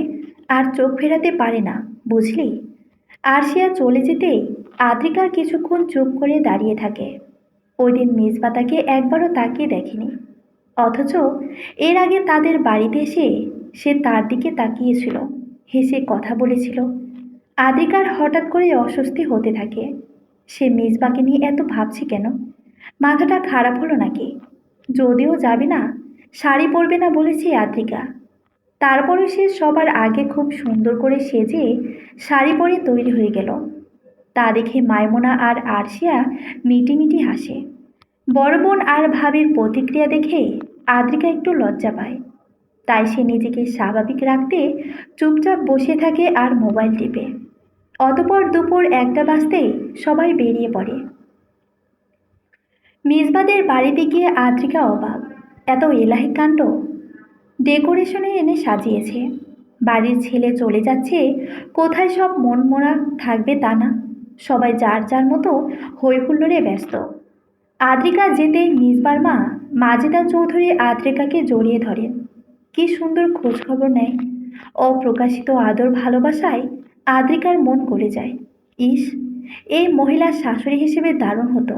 আর চোখ ফেরাতে পারে না, বুঝলি? আরশিয়া চলে যেতেই আদ্রিকা কিছুক্ষণ চুপ করে দাঁড়িয়ে থাকে। ওই দিন মেজবা তাকে একবারও তাকিয়ে দেখেনি, অথচ এর আগে তাদের বাড়িতে এসে সে তার দিকে তাকিয়েছিল, হেসে কথা বলেছিল। আদ্রিকার হঠাৎ করে অস্বস্তি হতে থাকে। সে মেজবাকে নিয়ে এত ভাবছে কেন? মাথাটা খারাপ হলো নাকি? যদিও যাবে না, শাড়ি পরবে না বলেছে আদ্রিকা, তারপরে সে সবার আগে খুব সুন্দর করে সেজে শাড়ি পরে তৈরি হয়ে গেল। তা দেখে মাইমুনা আর আরশিয়া মিটিমিটি হাসে। বড় বোন আর ভাবির প্রতিক্রিয়া দেখে আদ্রিকা একটু লজ্জা পায়। তাই সে নিজেকে স্বাভাবিক রাখতে চুপচাপ বসে থাকে আর মোবাইল টিপে। অতপর দুপুর 1টা বাজতেই সবাই বেরিয়ে পড়ে। মেজবাদের বাড়িতে গিয়ে আদ্রিকা অবাক, এত এলাহি কাণ্ড! ডেকোরেশনে এনে সাজিয়েছে। বাড়ির ছেলে চলে যাচ্ছে, কোথায় সব মনমরা থাকবে তা না, সবাই যার যার মতো হইহুল্লোড়ে ব্যস্ত। আদ্রিকা যেতেই মিসবার মা মাজেদা চৌধুরী আদ্রিকাকে জড়িয়ে ধরেন। কি সুন্দর খোঁজখবর নেয়। অপ্রকাশিত আদর ভালোবাসায় আদ্রিকার মন গলে যায়। ইস, এই মহিলার শাশুড়ি হিসেবে দারুণ হতো।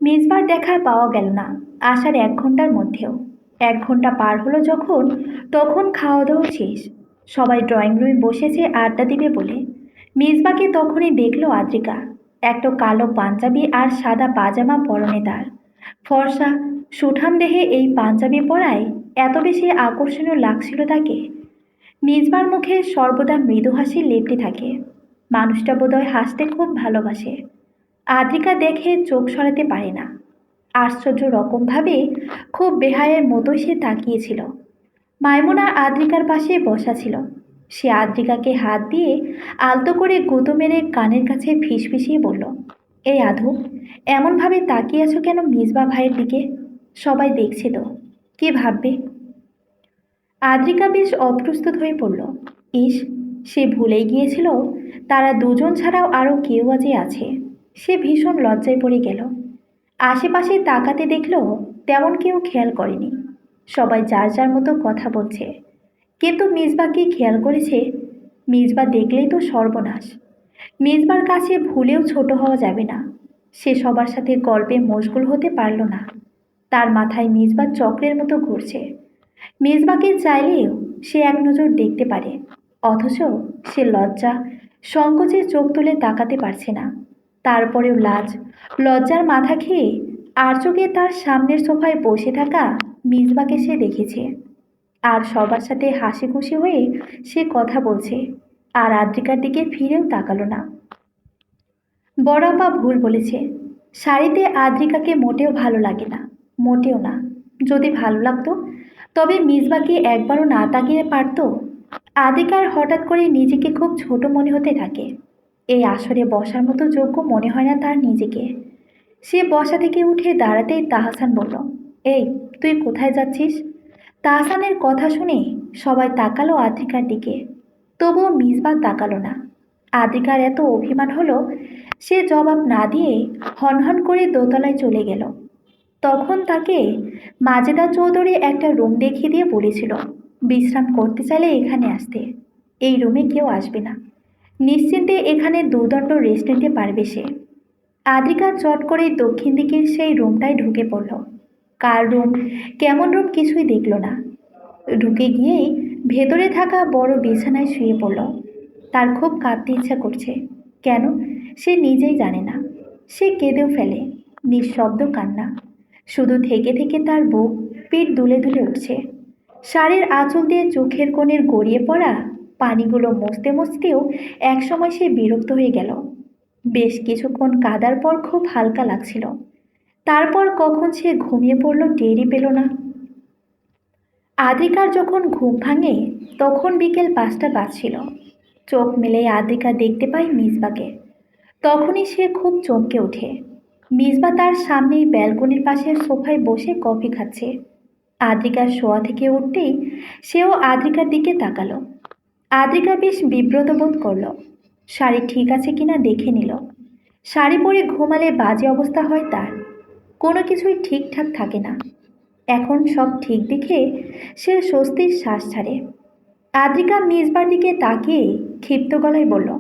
মিসবার দেখা পাওয়া গেল না আসার 1 ঘন্টার মধ্যেও। 1 ঘন্টা পার হলো যখন, তখন খাওয়া দাওয়া শেষ। সবাই ড্রয়িং রুমে বসেছে আড্ডা দিবে বলে। মিসবাকে তখনই দেখলো আদ্রিকা। একটা কালো পাঞ্জাবি আর সাদা পাজামা পরনে তার। ফর্সা সুঠাম দেহে এই পাঞ্জাবি পরায় এত বেশি আকর্ষণীয় লাগছিল তাকে। মিসবার মুখে সর্বদা মৃদু হাসি লেপ্টে থাকে। মানুষটা বোধহয় হাসতে খুব ভালোবাসে। আদ্রিকা দেখে চোখ সরাতে পারে না। আশ্চর্য রকমভাবে খুব বেহায়ের মতো সে তাকিয়েছিল। মাইমুনা আদ্রিকার পাশে বসা ছিল। সে আদ্রিকাকে হাত দিয়ে আলতো করে গুঁতো মেরে কানের কাছে ফিসফিসিয়ে বলল, এই আধু, এমনভাবে তাকিয়ে আছো কেন মিসবা ভাইয়ের দিকে? সবাই দেখছে তো, কি ভাববে? আদ্রিকা বেশ অপ্রস্তুত হয়ে পড়ল। ইস, সে ভুলেই গিয়েছিল তারা দুজন ছাড়াও আরও কেউ আজই আছে। সে ভীষণ লজ্জায় পড়ে গেল। আশেপাশে তাকাতে দেখলো তেমন কেউ খেয়াল করেনি। সবাই যার যার মতো কথা বলছে। কিন্তু মিসবা কি খেয়াল করেছে? মিসবা দেখলেই তো সর্বনাশ। মিসবার কাছে ভুলেও ছোট হওয়া যাবে না। সে সবার সাথে গল্পে মশগুল হতে পারল না। তার মাথায় মিসবা চক্রের মতো ঘুরছে। মিসবাকে চাইলেও সে এক নজর দেখতে পারে, অথচ সে লজ্জা সংকোচে চোখ তুলে তাকাতে পারছে না। তারপরেও লজ্জার মাথা খেয়ে আর চোখে তার সামনের সোফায় বসে থাকা মিসবাকে সে দেখেছে। আর সবার সাথে হাসি খুশি হয়ে সে কথা বলছে, আর আদ্রিকার দিকে ফিরেও তাকালো না। বড় আপা ভুল বলেছে। শাড়িতে আদ্রিকাকে মোটেও ভালো লাগে না, মোটেও না। যদি ভালো লাগতো তবে মিসবাকে একবারও না তাকিয়ে পারত। আদ্রিকার হঠাৎ করে নিজেকে খুব ছোট মনে হতে থাকে। এই আসরে বসার মতো যোগ্য মনে হয় না তার নিজেকে। সে বসা থেকে উঠে দাঁড়াতেই তাহসান বলল, এই, তুই কোথায় যাচ্ছিস? তাহসানের কথা শুনে সবাই তাকালো আদ্রিকার দিকে। তবুও মিসবা তাকালো না। আদ্রিকার এত অভিমান হলো, সে জবাব না দিয়ে হনহন করে দোতলায় চলে গেল। তখন তাকে মাজেদা চৌধুরী একটা রুম দেখিয়ে দিয়ে বলেছিল বিশ্রাম করতে চাইলে এখানে আসতে। এই রুমে কেউ আসবে না, নিশ্চিন্তে এখানে দুদণ্ড রেস্ট নিতে পারবে সে। আদ্রিকা চট করে দক্ষিণ দিকের সেই রুমটায় ঢুকে পড়ল। কার রুম, কেমন রুম কিছুই দেখল না। ঢুকে গিয়েই ভেতরে থাকা বড় বিছানায় শুয়ে পড়ল। তার খুব কাঁদতে ইচ্ছা করছে, কেন সে নিজেই জানে না। সে কেঁদেও ফেলে, নিঃশব্দ কান্না। শুধু থেকে থেকে তার বুক পেট দুলে দুলে উঠছে। শাড়ির আঁচল দিয়ে চোখের কোণের গড়িয়ে পড়া পানিগুলো মুছতে মুছতেও একসময় সে বিরক্ত হয়ে গেল। বেশ কিছুক্ষণ কাদার পর খুব হালকা লাগছিল। তারপর কখন সে ঘুমিয়ে পড়ল টেরই পেল না। আদ্রিকার যখন ঘুম ভাঙে তখন বিকেল 5টা বাজছিল। চোখ মেলে আদ্রিকা দেখতে পায় মিসবাকে। তখনই সে খুব চমকে ওঠে। মিসবা তার সামনেই ব্যালকনির পাশের সোফায় বসে কফি খাচ্ছে। আদ্রিকার শোয়া থেকে উঠতেই সেও আদ্রিকার দিকে তাকালো। আদ্রিকা বেশ বিব্রত বোধ করল। শাড়ি ঠিক আছে কিনা দেখে নিল। শাড়ি পরে ঘুমালে বাজে অবস্থা হয় তার, কোনো কিছুই ঠিকঠাক থাকে না। এখন সব ঠিক দেখে সে স্বস্তির শ্বাস ছাড়ে। আদ্রিকা মিসবার দিকে তাকিয়ে ক্ষিপ্ত গলায় বলল,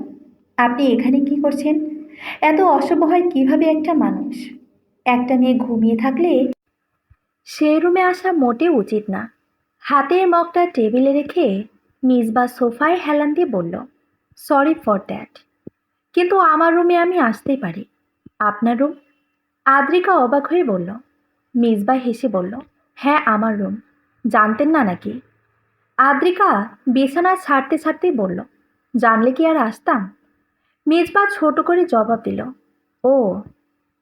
আপনি এখানে কি করছেন? এত অসহায় কিভাবে একটা মানুষ? একটা মেয়ে ঘুমিয়ে থাকলে সে রুমে আসা মোটেও উচিত না। হাতের মগটা টেবিলে রেখে মিসবা সোফায় হেলান দিয়ে বলল, সরি ফর দ্যাট, কিন্তু আমার রুমে আমি আসতেই পারি। আপনার রুম? আদ্রিকা অবাক হয়ে বলল। মিসবা হেসে বলল, হ্যাঁ আমার রুম, জানতেন না নাকি? আদ্রিকা বিছানা ছাড়তে ছাড়তেই বলল, জানলে কি আর আসতাম? মেজবা ছোট করে জবাব দিল, ও।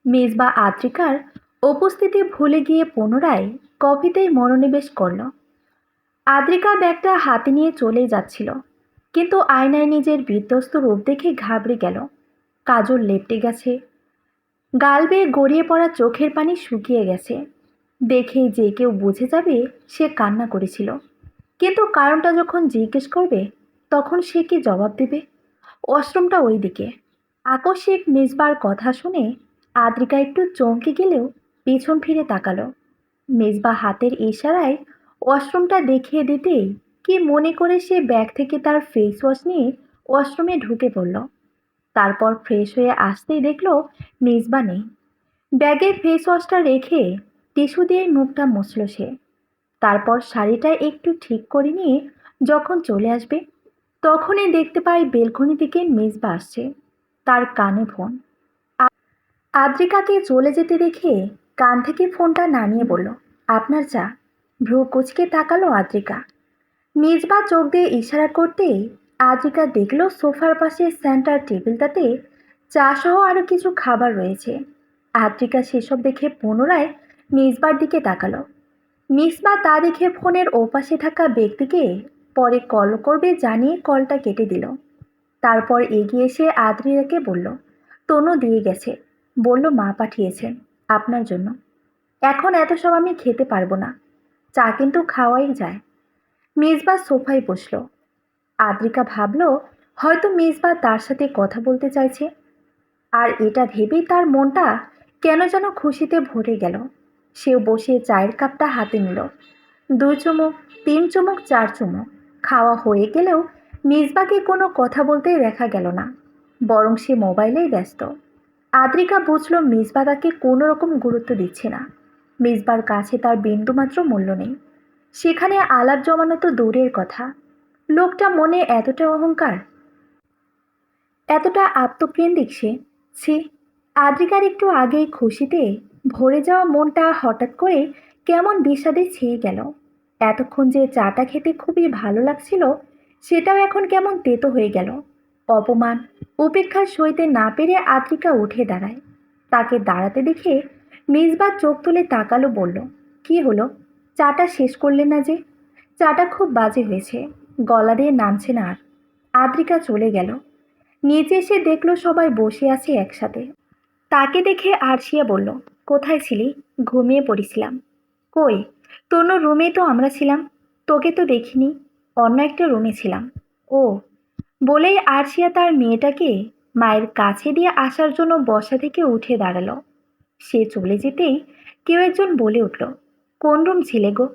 মেজবা আদ্রিকার উপস্থিতি ভুলে গিয়ে পুনরায় কফিতেই মনোনিবেশ করল। আদ্রিকা ব্যাগটা হাতে নিয়ে চলেই যাচ্ছিল, কিন্তু আয়নায় নিজের বিধ্বস্ত রূপ দেখে ঘাবড়ে গেল। কাজল লেপটে গেছে, গাল বেয়ে গড়িয়ে পড়া চোখের পানি শুকিয়ে গেছে। দেখেই যে কেউ বুঝে যাবে সে কান্না করেছিল। কিন্তু কারণটা যখন জিজ্ঞেস করবে তখন সে কি জবাব দেবে? ওয়াশরুমটা ওই দিকে। আকস্মিক মিসবার কথা শুনে আদ্রিকা একটু চমকে গেলেও পেছন ফিরে তাকালো। মেজবা হাতের ইশারায় ওয়াশরুমটা দেখিয়ে দিতেই কি মনে করে সে ব্যাগ থেকে তার ফেস ওয়াশ নিয়ে ওয়াশরুমে ঢুকে পড়ল। তারপর ফ্রেশ হয়ে আসতেই দেখলো মেজবা নেই। ব্যাগে ফেস ওয়াশটা রেখে টিস্যু দিয়ে মুখটা মুছল সে। তারপর শাড়িটা একটু ঠিক করে নিয়ে যখন চলে আসবে তখনই দেখতে পাই বেলকনি থেকে মেজবা আসছে, তার কানে ফোন। আদ্রিকাকে চলে যেতে দেখে কান থেকে ফোনটা নামিয়ে বলল, আপনার চা। ভ্রু কুচকে তাকালো আদ্রিকা। মেজবা চোখ দিয়ে ইশারা করতেই আদ্রিকা দেখল সোফার পাশে সেন্টার টেবিলটাতে চা সহ আরও কিছু খাবার রয়েছে। আদ্রিকা সেসব দেখে পুনরায় মেজবার দিকে তাকালো। মিসবা তা দেখে ফোনের ওপাশে থাকা ব্যক্তিকে পরে কল করবে জানিয়ে কলটা কেটে দিল। তারপর এগিয়ে এসে আদ্রিয়াকে বলল, তনু দিয়ে গেছে, বলল মা পাঠিয়েছেন আপনার জন্য। এখন এত সব আমি খেতে পারবো না, চা কিন্তু খাওয়াই যায়। মিসবা সোফায় বসল। আদ্রিকা ভাবল হয়তো মিসবা তার সাথে কথা বলতে চাইছে, আর এটা ভেবেই তার মনটা কেন যেন খুশিতে ভরে গেল। সেও বসে চায়ের কাপটা হাতে নিল। 2 চুমুক, 3 চুমুক, 4 চুমুক খাওয়া হয়ে গেলেও মিসবাকে কোনো কথা বলতে দেখা গেল না, বরং সে মোবাইলেই ব্যস্ত। আদ্রিকা বুঝল মিসবা তাকে কোনো রকম গুরুত্ব দিচ্ছে না। মিসবার কাছে তার বিন্দুমাত্র মূল্য নেই। সেখানে আলাপ জমানো তো দূরের কথা, লোকটা মনে এতটা অহংকার, এতটা আত্মকেন্দ্রিক সে। ছি! আদ্রিকার একটু আগেই খুশিতে ভরে যাওয়া মনটা হঠাৎ করে কেমন বিষাদে ছেয়ে গেল। এতক্ষণ যে চাটা খেতে খুবই ভালো লাগছিল সেটাও এখন কেমন তেতো হয়ে গেল। অপমান, উপেক্ষা সইতে না পেরে আদ্রিকা উঠে দাঁড়ায়। তাকে দাঁড়াতে দেখে মেজবা চোখ তুলে তাকালো, বলল, কি হলো? চাটা শেষ করলে না যে? চাটা খুব বাজে হয়েছে, গলা দিয়ে নামছে না আর। আদ্রিকা চলে গেল। নিচে এসে দেখলো সবাই বসে আছে একসাথে। তাকে দেখে আরশিয়া বলল, কোথায় ছিলি? ঘুমিয়ে পড়েছিলাম। কই, তনুর রুমেই তো আমরা ছিলাম, তোকে তো দেখিনি, অন্য একটা রুমে ছিলাম। ও, বলেই আরশিয়া তার মেয়েটাকে মায়ের কাছে দিয়ে আসার জন্য বসা থেকে উঠে দাঁড়ালো। সে চলে যেতেই কেউ একজন বলে উঠল, কোন রুম ছিলে গো?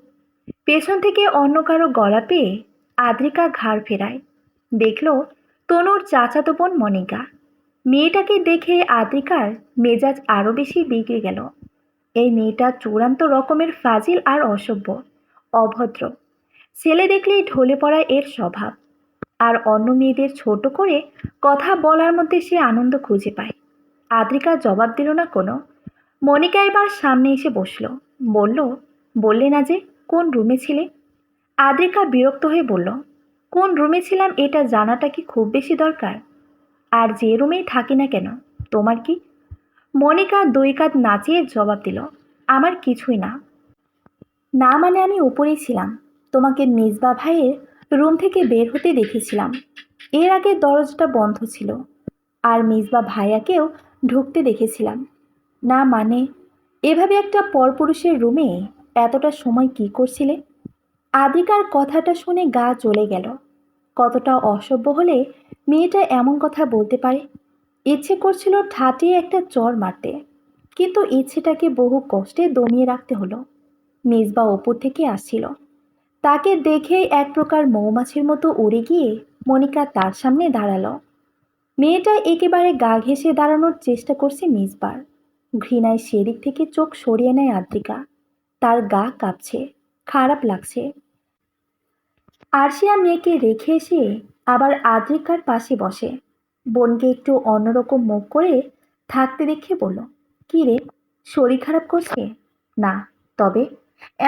পেছন থেকে অন্য কারো গলা পেয়ে আদ্রিকা ঘাড় ফেরায়। দেখলো তনুর চাচাতো বোন মনিকা। মেয়েটাকে দেখে আদ্রিকার মেজাজ আরও বেশি বিগড়ে গেল। এই মেয়েটা চূড়ান্ত রকমের ফাজিল আর অসভ্য, অভদ্র। ছেলে দেখলেই ঢলে পড়া এর স্বভাব। আর অন্য মেয়েদের ছোট করে কথা বলার মধ্যে সে আনন্দ খুঁজে পায়। আদ্রিকা জবাব দিল না কোনো। মনিকা এবার সামনে এসে বসল। বলল, বললে না যে কোন রুমে ছিলে? আদ্রিকা বিরক্ত হয়ে বলল, কোন রুমে ছিলাম এটা জানাটা কি খুব বেশি দরকার? আর যে রুমেই থাকি না কেন, তোমার কি? মনিকা দুই কাঁধ নাচিয়ে জবাব দিল, আমার কিছুই না। না মানে আমি উপরেই ছিলাম। তোমাকে মিসবা ভাইয়ের রুম থেকে বের হতে দেখেছিলাম। এর আগে দরজাটা বন্ধ ছিল। আর মিসবা ভাইয়াকেও ঢুকতে দেখেছিলাম। না মানে, এভাবে একটা পরপুরুষের রুমে এতটা সময় কি করছিলে? আদ্রিকার কথাটা শুনে গা জ্বলে গেল। কতটা অসভ্য হলে মেয়েটা এমন কথা বলতে পারে। ইচ্ছে করছিল ঠাটিয়ে একটা চড় মারতে, কিন্তু ইচ্ছেটাকে বহু কষ্টে দমিয়ে রাখতে হলো। মেজবা ওপর থেকে আসছিল। তাকে দেখেই এক প্রকার মৌমাছির মতো উড়ে গিয়ে মনিকা তার সামনে দাঁড়ালো। মেয়েটা একেবারে গা ঘেঁষে দাঁড়ানোর চেষ্টা করছে মিসবার। ঘৃণায় সেদিক থেকে চোখ সরিয়ে নেয় আদ্রিকা। তার গা কাঁপছে, খারাপ লাগছে। আরশিয়া মেয়েকে রেখে এসে আবার আদ্রিকার পাশে বসে। বোনকে একটু অন্যরকম মুখ করে থাকতে দেখে বলল, কি রে, শরীর খারাপ করছে? না, তবে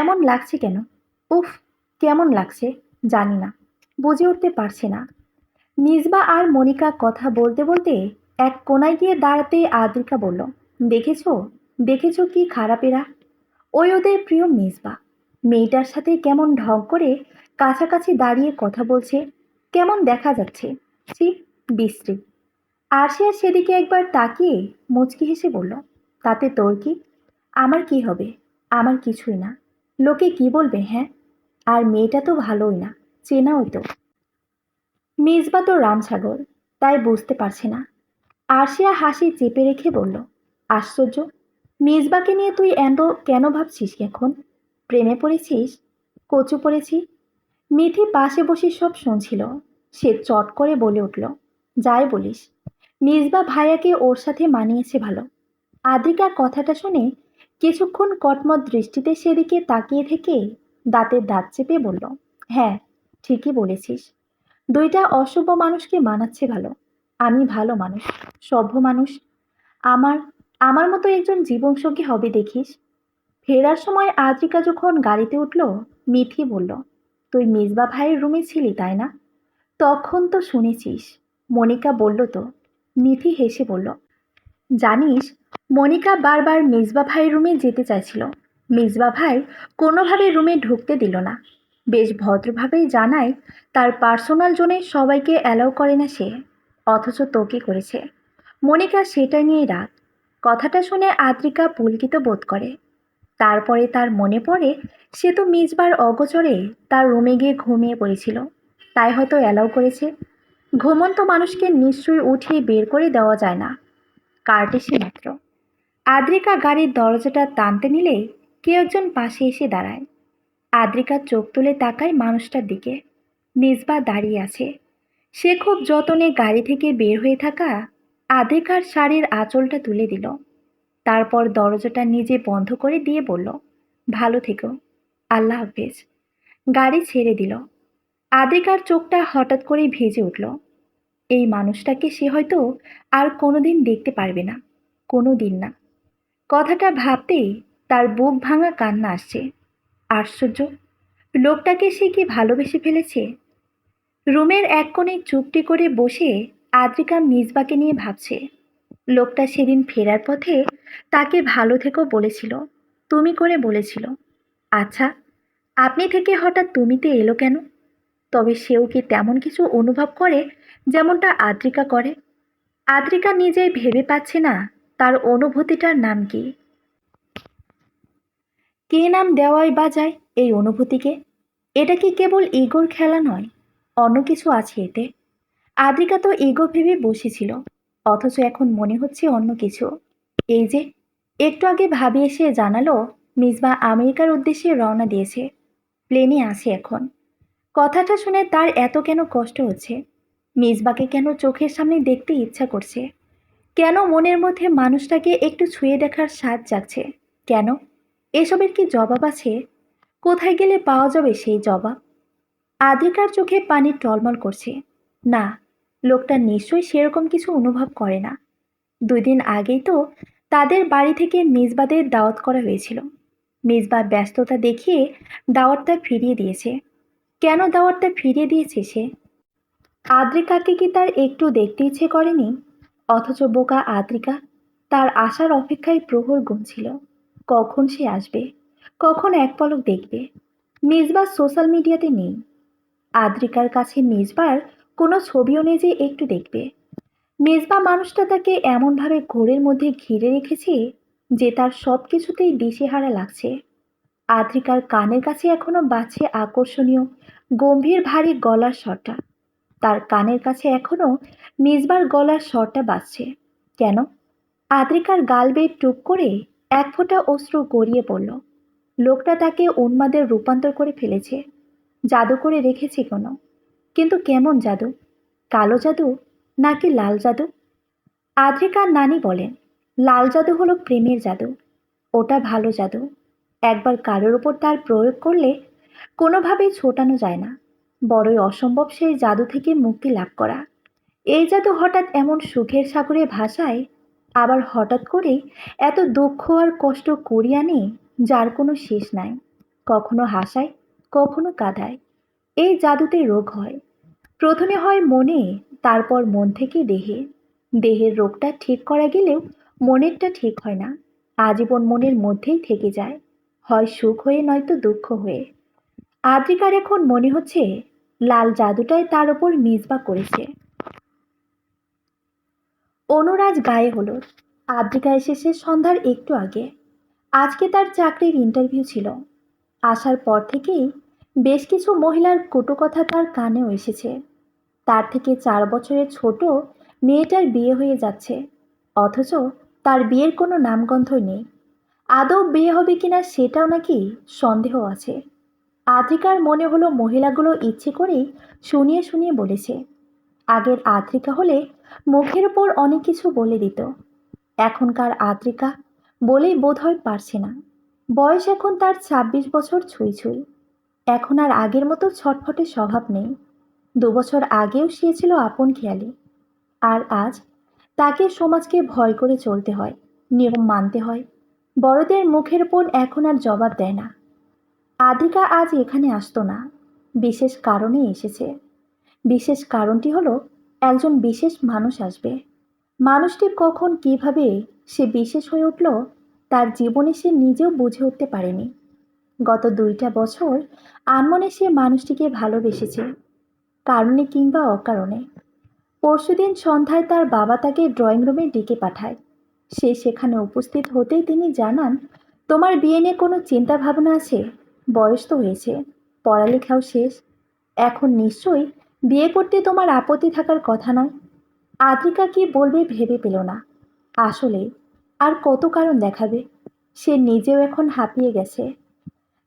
এমন লাগছে কেন? উফ, কেমন লাগছে জানি না, বুঝে উঠতে পারছে না। মিসবা আর মনিকা কথা বলতে বলতে এক কোনায় গিয়ে দাঁড়াতে আদ্রিকা বলল, দেখেছো, দেখেছো কি খারাপ এরা? ওই ওদের প্রিয় মিসবা মেয়েটার সাথে কেমন ঢং করে কাছাকাছি দাঁড়িয়ে কথা বলছে, কেমন দেখা যাচ্ছে। ছি, বিশ্রী। আরশিয়া সেদিকে একবার তাকিয়ে মুচকি হেসে বলল, তাতে তোর কি? আমার কি হবে? আমার কিছুই না। লোকে কি বলবে? হ্যাঁ, আর মেয়েটা তো ভালোই না, চেনাও তো। মিসবা তো রামসাগর, তাই বুঝতে পারছে না। আরশিয়া হাসি চেপে রেখে বলল, আশ্চর্য, মিসবাকে নিয়ে তুই এত কেন ভাবছিস এখন? প্রেমে পড়েছিস? কচু পড়েছি। মিথি পাশে বসে সব শুনছিল। সে চট করে বলে উঠল, যাই বলিস, মিসবা ভাইয়াকে ওর সাথে মানিয়েছে ভালো। আদ্রিকা কথাটা শুনে কিছুক্ষণ কটমট দৃষ্টিতে সেদিকে তাকিয়ে থেকে দাঁতের দাঁত চেপে বলল, হ্যাঁ, ঠিকই বলেছিস। দুইটা অশুভ মানুষকে মানাচ্ছে ভালো। আমি ভালো মানুষ, সভ্য মানুষ। আমার আমার মতো একজন জীবনসঙ্গী হবে দেখিস। ফেরার সময় আদ্রিকা যখন গাড়িতে উঠল, মিঠি বলল, তুই মিসবা ভাইয়ের রুমে ছিলি তাই না? তখন তো শুনেছিস। মনিকা বলল তো। মিঠি হেসে বলল, জানিস, মনিকা বারবার মিসবা ভাইয়ের রুমে যেতে চাইছিল। মিসবা ভাই কোনোভাবে রুমে ঢুকতে দিল না। বেশ ভদ্রভাবেই জানায় তার পার্সোনাল জোনে সবাইকে অ্যালাউ করে না সে, অথচ তোকে করেছে। মনিকা সেটা নিয়েই রাগ। কথাটা শুনে আদ্রিকা পুলকিত বোধ করে। তারপরে তার মনে পড়ে সে তো মিসবার অগোচরে তার রুমে গিয়ে ঘুমিয়ে পড়েছিল, তাই হয়তো অ্যালাউ করেছে। ঘুমন্ত মানুষকে নিশ্চয়ই উঠিয়ে বের করে দেওয়া যায় না, কার্টেসি মাত্র। আদ্রিকা গাড়ির দরজাটা টানতে নিলে কেউ একজন পাশে এসে দাঁড়ায়। আদ্রিকা চোখ তুলে তাকায় মানুষটার দিকে। মিসবা দাঁড়িয়ে আছে। সে খুব যতনে গাড়ি থেকে বের হয়ে থাকা আদ্রিকার শাড়ির আঁচলটা তুলে দিল। তারপর দরজাটা নিজে বন্ধ করে দিয়ে বলল, ভালো থেকো, আল্লাহ হাফেজ। গাড়ি ছেড়ে দিল। আদ্রিকার চোখটা হঠাৎ করেই ভিজে উঠল। এই মানুষটাকে সে হয়তো আর কোনোদিন দেখতে পারবে না, কোনো দিন না। কথাটা ভাবতেই তার বুক ভাঙা কান্না আসছে। আশ্চর্য, লোকটাকে সে কি ভালোবেসে ফেলেছে? রুমের এক কোণে চুপটি করে বসে আদ্রিকা মিসবাকে নিয়ে ভাবছে। লোকটা সেদিন ফেরার পথে তাকে ভালো থেকো বলেছিল, তুমি করে বলেছিল। আচ্ছা, আপনি থেকে হঠাৎ তুমিতে এলো কেন? তবে সেও কি তেমন কিছু অনুভব করে যেমনটা আদ্রিকা করে? আদ্রিকা নিজেই ভেবে পাচ্ছে না তার অনুভূতিটার নাম কি। কে নাম দেওয়াই বা যায় এই অনুভূতিকে? এটা কি কেবল ইগোর খেলা নয়, অন্য কিছু আছে এতে। আদ্রিকা তো ইগো ভেবে বসেছিল, অথচ এখন মনে হচ্ছে অন্য কিছু। এই যে একটু আগে ভাবি এসে জানালো মিসবা আমেরিকার উদ্দেশ্যে রওনা দিয়েছে, প্লেনে আছে এখন। কথাটা শুনে তার এত কেন কষ্ট হচ্ছে? মিসবাকে কেন চোখের সামনে দেখতে ইচ্ছা করছে, কেন মনের মধ্যে মানুষটাকে একটু ছুঁয়ে দেখার স্বাদ জাগছে, কেন? এসবের কি জবাব আছে? কোথায় গেলে পাওয়া যাবে সেই জবাব? আদ্রিকার চোখে পানি টলমল করছে। না, লোকটা নিশ্চয়ই সেরকম কিছু অনুভব করে না। 2 দিন আগেই তো তাদের বাড়ি থেকে মিসবাদের দাওয়াত করা হয়েছিল। মিসবা ব্যস্ততা দেখিয়ে দাওয়াতটা ফিরিয়ে দিয়েছে। কেন দাওয়াতটা ফিরিয়ে দিয়েছে সে? আদ্রিকাকে কি তার একটু দেখতে ইচ্ছে করেনি? অথচ বোকা আদ্রিকা তার আসার অপেক্ষায় প্রহর গুনছিল। কখন সে আসবে, কখন এক পলক দেখবে। মিসবা সোশ্যাল মিডিয়াতে নেই। আদ্রিকার কাছে মিসবার কোনো ছবিও নেই যে একটু দেখবে। মেজবা মানুষটা তাকে এমনভাবে ঘোরের মধ্যে ঘিরে রেখেছে যে তার সব কিছুতেই দিশেহারা লাগছে। আদ্রিকার কানের কাছে এখনো বাজছে আকর্ষণীয় গম্ভীর ভারী গলার স্বরটা। তার কানের কাছে এখনো মেজবার গলার স্বরটা বাজছে। কেন? আদ্রিকার গাল বেয়ে টুপ করে এক ফোঁটা অশ্রু গড়িয়ে পড়ল। লোকটা তাকে উন্মাদের রূপান্তর করে ফেলেছে, জাদু করে রেখেছে কোনো। কিন্তু কেমন জাদু? কালো জাদু নাকি লাল জাদু? আদ্রিকার নানি বলেন, লাল জাদু হলো প্রেমের জাদু। ওটা ভালো জাদু। একবার কারোর ওপর তার প্রয়োগ করলে কোনোভাবেই ছোটানো যায় না। বড়ই অসম্ভব সেই জাদু থেকে মুক্তি লাভ করা। এই জাদু হঠাৎ এমন সুখের সাগরে ভাসায়, আবার হঠাৎ করে এত দুঃখ আর কষ্ট করিয়ে আনে যার কোনো শেষ নাই। কখনো হাসায়, কখনো কাঁদায়। এই জাদুতে রোগ হয়। প্রথমে হয় মনে, তারপর মন থেকে দেহে। দেহের রোগটা ঠিক করা গেলেও মনেরটা ঠিক হয় না। আজীবন মনের মধ্যেই থেকে যায়, হয় সুখ হয়ে নয়তো দুঃখ হয়ে। আদ্রিকার এখন মনে হচ্ছে লাল জাদুটাই তার ওপর মিসবা করেছে। অনুরাজ গায়ে হলুদ। আদ্রিকা এসেছে সন্ধ্যার একটু আগে। আজকে তার চাকরির ইন্টারভিউ ছিল। আসার পর থেকেই বেশ কিছু মহিলার কটু কথা তার কানেও এসেছে। তার থেকে 4 বছরের ছোট মেয়েটার বিয়ে হয়ে যাচ্ছে, অথচ তার বিয়ের কোনো নামগন্ধই নেই। আদৌ বিয়ে হবে কিনা সেটাও নাকি সন্দেহ আছে। আদ্রিকার মনে হলো মহিলাগুলো ইচ্ছে করেই শুনিয়ে শুনিয়ে বলেছে। আগের আদ্রিকা হলে মুখের ওপর অনেক কিছু বলে দিত। এখনকার আদ্রিকা বলেই বোধহয় পারছে না। বয়স এখন তার 26 বছর ছুঁই ছুঁই। এখন আর আগের মতো ছটফটে স্বভাব নেই। 2 বছর আগেও সে ছিল আপন খেয়ালি। আর আজ তাকে সমাজকে ভয় করে চলতে হয়, নিয়ম মানতে হয়। বড়দের মুখের ওপর এখন আর জবাব দেয় না। আদ্রিকা আজ এখানে আসতো না, বিশেষ কারণে এসেছে। বিশেষ কারণটি হলো একজন বিশেষ মানুষ আসবে। মানুষটি কখন কিভাবে সে বিশেষ হয়ে উঠল তার জীবনে সে নিজেও বুঝে উঠতে পারেনি। গত 2টা বছর আনমনে সে মানুষটিকে ভালোবেসেছে, কারণে কিংবা অকারণে। পরশুদিন সন্ধ্যায় তার বাবা তাকে ড্রয়িং রুমে ডেকে পাঠায়। সে সেখানে উপস্থিত হতেই তিনি জানান, তোমার বিয়ে নিয়ে কোনো চিন্তা ভাবনা আছে? বয়স তো হয়েছে, পড়ালেখাও শেষ। এখন নিশ্চয়ই বিয়ে করতে তোমার আপত্তি থাকার কথা নয়। আদ্রিকা কি বলবে ভেবে পেল না। আসলে আর কত কারণ দেখাবে? সে নিজেও এখন হাঁপিয়ে গেছে।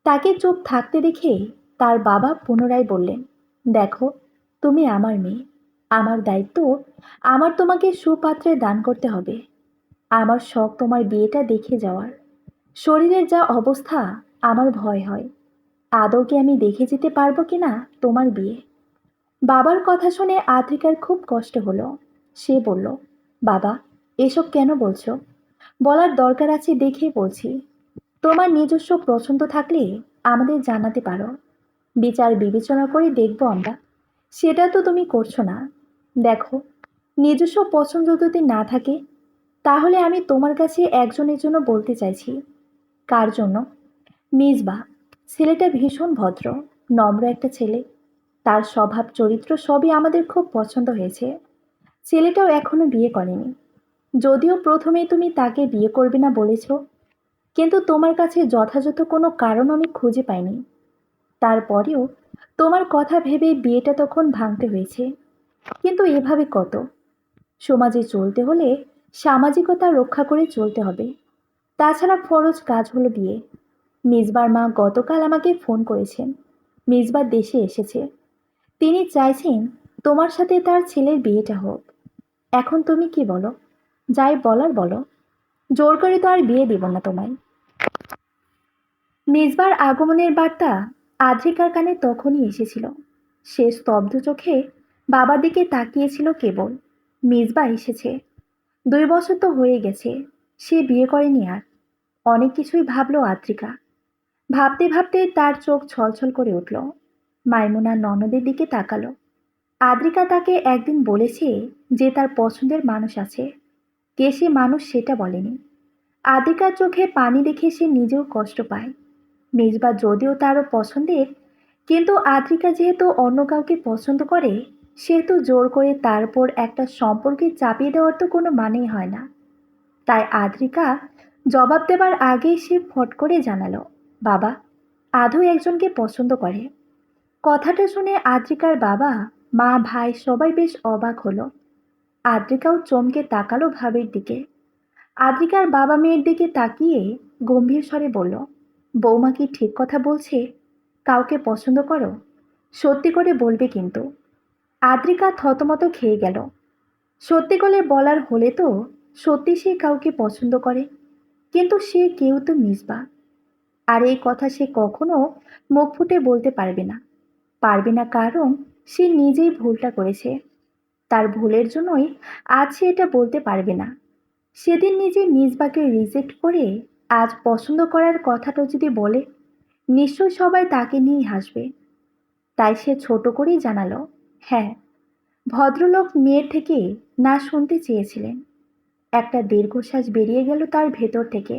তাকে চুপ থাকতে দেখে তার বাবা পুনরায় বললেন, দেখো, তুমি আমার মেয়ে, আমার দায়িত্ব, আমার তোমাকে সুপাত্রে দান করতে হবে। আমার শখ তোমার বিয়েটা দেখে যাওয়ার। শরীরের যা অবস্থা, আমার ভয় হয় আদৌ কি আমি দেখে যেতে পারবো কিনা তোমার বিয়ে। বাবার কথা শুনে আদ্রিকার খুব কষ্ট হলো। সে বলল, বাবা, এসব কেন বলছো? বলার দরকার আছে দেখে বলছি। তোমার নিজস্ব পছন্দ থাকলে আমাদের জানাতে পারো, বিচার বিবেচনা করে দেখবো আমরা। সেটা তো তুমি করছো না। দেখো, নিজস্ব পছন্দ যদি না থাকে, তাহলে আমি তোমার কাছে একজনের জন্য বলতে চাইছি। কার জন্য? মিসবা। ছেলেটা ভীষণ ভদ্র, নম্র একটা ছেলে। তার স্বভাব চরিত্র সবই আমাদের খুব পছন্দ হয়েছে। ছেলেটাও এখনো বিয়ে করেনি, যদিও প্রথমেই তুমি তাকে বিয়ে করবে না বলেছ। কিন্তু তোমার কাছে যথাযথ কোনো কারণ আমি খুঁজে পাইনি। তারপরেও তোমার কথা ভেবে বিয়েটা তখন ভাঙতে হয়েছে। কিন্তু এভাবে কত? সমাজে চলতে হলে সামাজিকতা রক্ষা করে চলতে হবে। তাছাড়া ফরজ কাজ হলো বিয়ে। মিসবার মা গতকাল আমাকে ফোন করেছেন। মিসবার দেশে এসেছে। তিনি চাইছেন তোমার সাথে তার ছেলের বিয়েটা হোক। এখন তুমি কি বলো? যাই বলার বলো। জোর করে তো আর বিয়ে দিব না তোমায়। মেজবার আগমনের বার্তা আদ্রিকার কানে তখনই এসেছিল। সে স্তব্ধ চোখে বাবার দিকে তাকিয়েছিল কেবল। মেজবা এসেছে। 2 বছর তো হয়ে গেছে। সে বিয়ে করেনি আর। অনেক কিছুই ভাবলো আদ্রিকা। ভাবতে ভাবতে তার চোখ ছলছল করে উঠল। মাইমুনা ননদের দিকে তাকালো। আদ্রিকা তাকে একদিন বলেছে যে তার পছন্দের মানুষ আছে। কে সে মানুষ সেটা বলেনি। আদ্রিকার চোখে পানি দেখে সে নিজেও কষ্ট পায়। মেজবা যদিও তারও পছন্দের, কিন্তু আদ্রিকা যেহেতু অন্য কাউকে পছন্দ করে, সেহেতু জোর করে তার উপর একটা সম্পর্কে চাপিয়ে দেওয়ার তো কোনো মানেই হয় না। তাই আদ্রিকা জবাব দেবার আগেই সে ফট করে জানালো, বাবা, আধু একজনকে পছন্দ করে। কথাটা শুনে আদ্রিকার বাবা, মা, ভাই সবাই বেশ অবাক হলো। আদ্রিকাও চমকে তাকালো ভাবির দিকে। আদ্রিকার বাবা মেয়ের দিকে তাকিয়ে গম্ভীর স্বরে বলল, বৌমা কি ঠিক কথা বলছে? কাউকে পছন্দ করো? সত্যি করে বলবে কিন্তু। আদ্রিকা থতমত খেয়ে গেল। সত্যি করে বলার হলে তো সত্যি সে কাউকে পছন্দ করে, কিন্তু সে কেউ তো মিসবা। আর এই কথা সে কখনো মুখ ফুটে বলতে পারবে না। পারবে না কারণ সে নিজেই ভুলটা করেছে। তার ভুলের জন্যই আজ সে এটা বলতে পারবে না। সেদিন নিজে মিসবাকে রিজেক্ট করে আজ পছন্দ করার কথাটা যদি বলে, নিশ্চয় সবাই তাকে নিয়েই হাসবে। তাই সে ছোট করেই জানালো, হ্যাঁ। ভদ্রলোক মেয়ের থেকে না শুনতে চেয়েছিলেন। একটা দীর্ঘশ্বাস বেরিয়ে গেল তার ভেতর থেকে।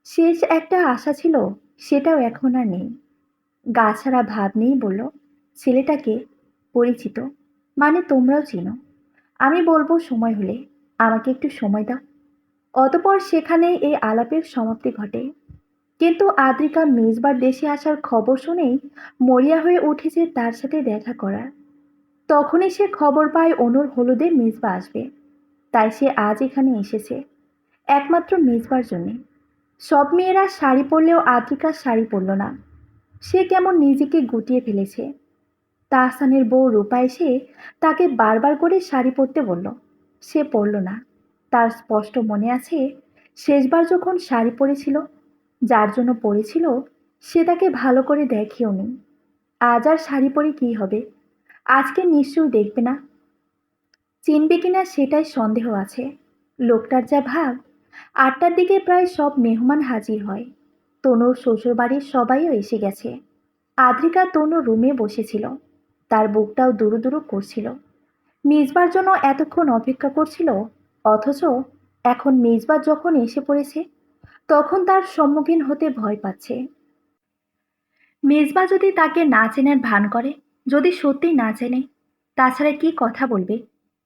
শেষ একটা আশা ছিল, সেটাও এখন আর নেই। গা ছাড়া ভাব নেই বলল, ছেলেটাকে পরিচিত, মানে তোমরাও চিনো। আমি বলবো সময় হলে। আমাকে একটু সময় দাও। অতঃপর সেখানে এই আলাপের সমাপ্তি ঘটে। কিন্তু আদ্রিকা মেজবার দেশে আসার খবর শুনেই মরিয়া হয়ে উঠেছে তার সাথে দেখা করার। তখনই সে খবর পায় অনুর হলুদে মেজবা আসবে। তাই সে আজ এখানে এসেছে একমাত্র মেজবার জন্যে। সব মেয়েরা শাড়ি পরলেও আদ্রিকা শাড়ি পরল না। সে কেমন নিজেকে গুটিয়ে ফেলেছে। তাহসানের বউ রূপা এসে তাকে বারবার করে শাড়ি পরতে বলল। সে পরল না। তার স্পষ্ট মনে আছে, শেষবার যখন শাড়ি পরেছিল, যার জন্য পরেছিল সে তাকে ভালো করে দেখেও নি। আজ আর শাড়ি পরে কী হবে? আজকে নিশ্চয়ই দেখবে না। চিনবে কিনা সেটাই সন্দেহ আছে। লোকটার যা ভাব। 8টার দিকে প্রায় সব মেহমান হাজির হয়। তনুর শ্বশুরবাড়ির সবাইও এসে গেছে। আদ্রিকা তনুর রুমে বসেছিল। তার বুকটাও দুরু দুরু করছিল। মেজবার জন্য এতক্ষণ অপেক্ষা করছিল, অথচ এখন মেজবা যখন এসে পড়েছে, তখন তার সম্মুখীন হতে ভয় পাচ্ছে। মেজবা যদি তাকে না চেনার ভান করে, যদি সত্যি না চেনে, তাছাড়া কি কথা বলবে?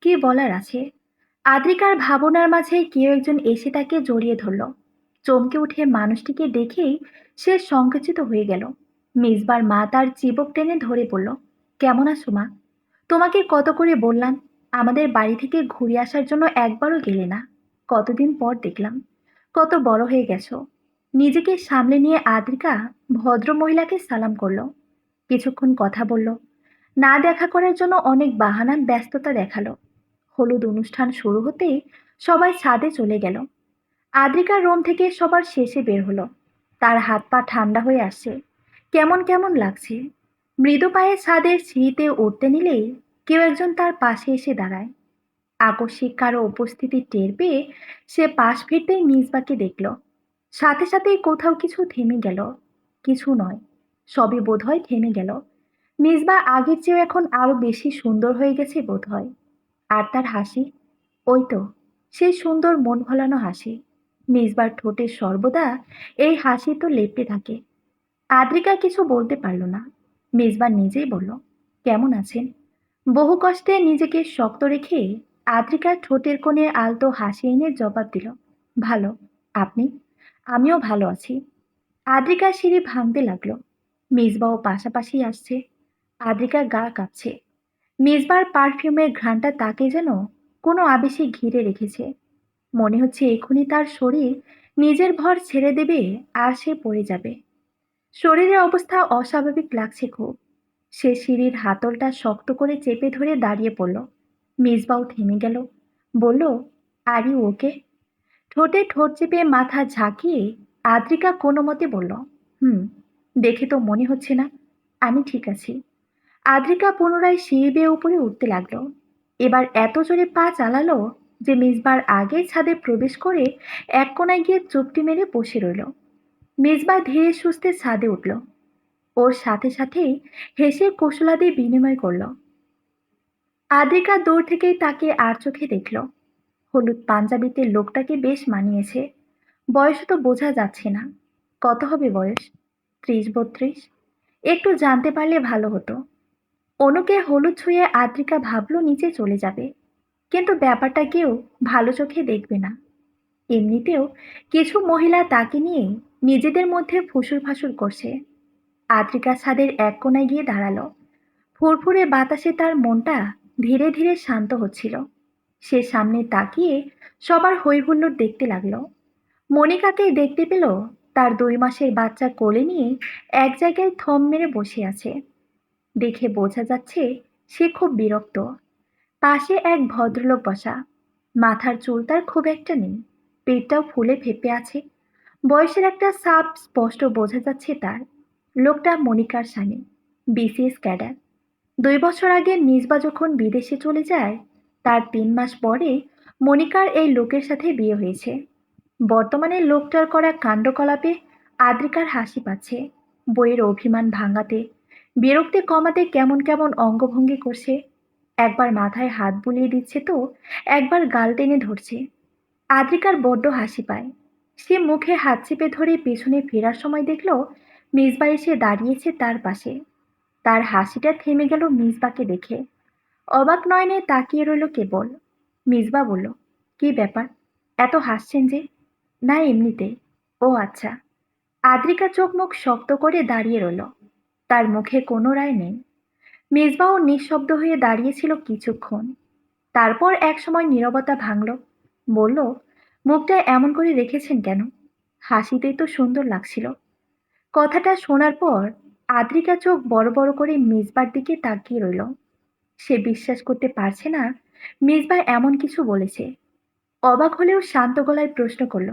কি বলার আছে? আদ্রিকার ভাবনার মাঝে কেউ একজন এসে তাকে জড়িয়ে ধরল। চমকে উঠে মানুষটিকে দেখেই সে সংকুচিত হয়ে গেল। মেজবার মা তার চিবুক টেনে ধরে বলল, কেমন আছো মা? তোমাকে কত করে বললাম আমাদের বাড়ি থেকে ঘুরে আসার জন্য, একবারও গেলে না। কতদিন পর দেখলাম। কত বড় হয়ে গেছো। নিজেকে সামলে নিয়ে আদ্রিকা ভদ্র মহিলাকে সালাম করলো। কিছুক্ষণ কথা বলল। না দেখা করার জন্য অনেক বাহানা ব্যস্ততা দেখালো। হলুদ অনুষ্ঠান শুরু হতেই সবাই ছাদে চলে গেল। আদ্রিকার রুম থেকে সবার শেষে বের হলো। তার হাত পা ঠান্ডা হয়ে আসছে। কেমন কেমন লাগছে। মৃদু পায়ে ছাদের সিঁড়িতে উঠতে নিলেই কেউ একজন তার পাশে এসে দাঁড়ায়। আকস্মিক কারো উপস্থিতি টের পেয়ে সে পাশ ফিরতেই মিসবাকে দেখল। সাথে সাথেই কোথাও কিছু থেমে গেল। কিছু নয়, সবই বোধহয় থেমে গেল। মিসবা আগের চেয়েও এখন আরো বেশি সুন্দর হয়ে গেছে বোধহয়। আর তার হাসি, ওই তো সেই সুন্দর মন ভোলানো হাসি। মিসবার ঠোঁটে সর্বদা এই হাসি তো লেপ্টে থাকে। আদ্রিকা কিছু বলতে পারল না। মিসবা নিজেই বলল, কেমন আছেন? বহু কষ্টে নিজেকে শক্ত রেখে আদ্রিকার ঠোঁটের কোণে আলতো হাসি এনে জবাব দিল, ভালো। আপনি? আমিও ভালো আছি। আদ্রিকার সিঁড়ি ভাঙতে লাগলো। মিসবাও পাশাপাশি আসছে। আদ্রিকার গা কাঁপছে। মিসবার পারফিউমের ঘ্রাণটা তাকে যেন কোনো আবেশে ঘিরে রেখেছে। মনে হচ্ছে এক্ষুনি তার শরীর নিজের ভর ছেড়ে দেবে আর সে পড়ে যাবে। শরীরের অবস্থা অস্বাভাবিক লাগছে খুব। সে সিঁড়ির হাতলটা শক্ত করে চেপে ধরে দাঁড়িয়ে পড়ল। মিসবাও থেমে গেল। বলল, আর ইউ ওকে? ঠোঁটে ঠোঁট চেপে মাথা ঝাঁকিয়ে আদ্রিকা কোনো মতে বলল, হুম, দেখে তো মনে হচ্ছে না। আমি ঠিক আছি। আদ্রিকা পুনরায় সিঁড়ি বেয়ে উপরে উঠতে লাগলো। এবার এত জোরে পা চালালো যে মিসবার আগে ছাদে প্রবেশ করে এক কোনায় গিয়ে চুপটি মেরে বসে রইল। মিসবা ধীরে সুস্থে ছাদে উঠল। ওর সাথে সাথেই হেসে কুশলাদি বিনিময় করল। আদ্রিকা দূর থেকেই তাকে আর চোখে দেখল। হলুদ পাঞ্জাবিতে লোকটাকে বেশ মানিয়েছে। বয়স তো বোঝা যাচ্ছে না। কত হবে বয়স? 30-32? একটু জানতে পারলে ভালো হতো। অনুকে হলুদ ছুঁয়ে আদ্রিকা ভাবল নিচে চলে যাবে, কিন্তু ব্যাপারটা কেউ ভালো চোখে দেখবে না। এমনিতেও কিছু মহিলা তাকে নিয়ে নিজেদের মধ্যে ফুসুর ফাসুর করছে। আদ্রিকা ছাদের এক কোনায় গিয়ে দাঁড়ালো। ফুরফুরে বাতাসে তার মনটা ধীরে ধীরে শান্ত হচ্ছিল। সে সামনে তাকিয়ে সবার হৈহুল্লোড় দেখতে লাগলো। মনিকাকেই দেখতে পেল। তার 2 মাসের বাচ্চা কোলে নিয়ে এক জায়গায় থম মেরে বসে আছে। দেখে বোঝা যাচ্ছে সে খুব বিরক্ত। পাশে এক ভদ্রলোক বসা। মাথার চুল তার খুব একটা নেই। পেটটাও ফুলে ফেঁপে আছে। বয়সের একটা ছাপ স্পষ্ট বোঝা যাচ্ছে তার। লোকটা মনিকার স্বামী, বিসিএস ক্যাডার। 2 বছর আগে নিজবা যখন বিদেশে চলে যায়, তার 3 মাস পরে মনিকার এই লোকের সাথে বিয়ে হয়েছে। বর্তমানে লোকটার করা কাণ্ডকলাপে আদ্রিকার হাসি পাচ্ছে। বইয়ের অভিমান ভাঙাতে, বিরক্তি কমাতে কেমন কেমন অঙ্গভঙ্গি করছে। একবার মাথায় হাত বুলিয়ে দিচ্ছে তো একবার গাল টেনে ধরছে। আদ্রিকার বড্ড হাসি পায়। সে মুখে হাত চেপে ধরে পেছনে ফেরার সময় দেখল মিসবা এসে দাঁড়িয়েছে তার পাশে। তার হাসিটা থেমে গেল মিসবাকে দেখে। অবাক নয়নে তাকিয়ে রইল কেবল। মিসবা বলল, কি ব্যাপার, এত হাসছেন যে? না, এমনিতে। ও আচ্ছা। আদ্রিকা চোখ মুখ শক্ত করে দাঁড়িয়ে রইল। তার মুখে কোনো রায় নেই। মেজবাও নিঃশব্দ হয়ে দাঁড়িয়েছিল কিছুক্ষণ। তারপর একসময় নীরবতা ভাঙল। বলল, মুখটা এমন করে রেখেছেন কেন? হাসিতেই তো সুন্দর লাগছিল। কথাটা শোনার পর আদ্রিকা চোখ বড় বড় করে মেজবার দিকে তাকিয়ে রইল। সে বিশ্বাস করতে পারছে না মেজবা এমন কিছু বলেছে। অবাক হলেও শান্ত গলায় প্রশ্ন করল,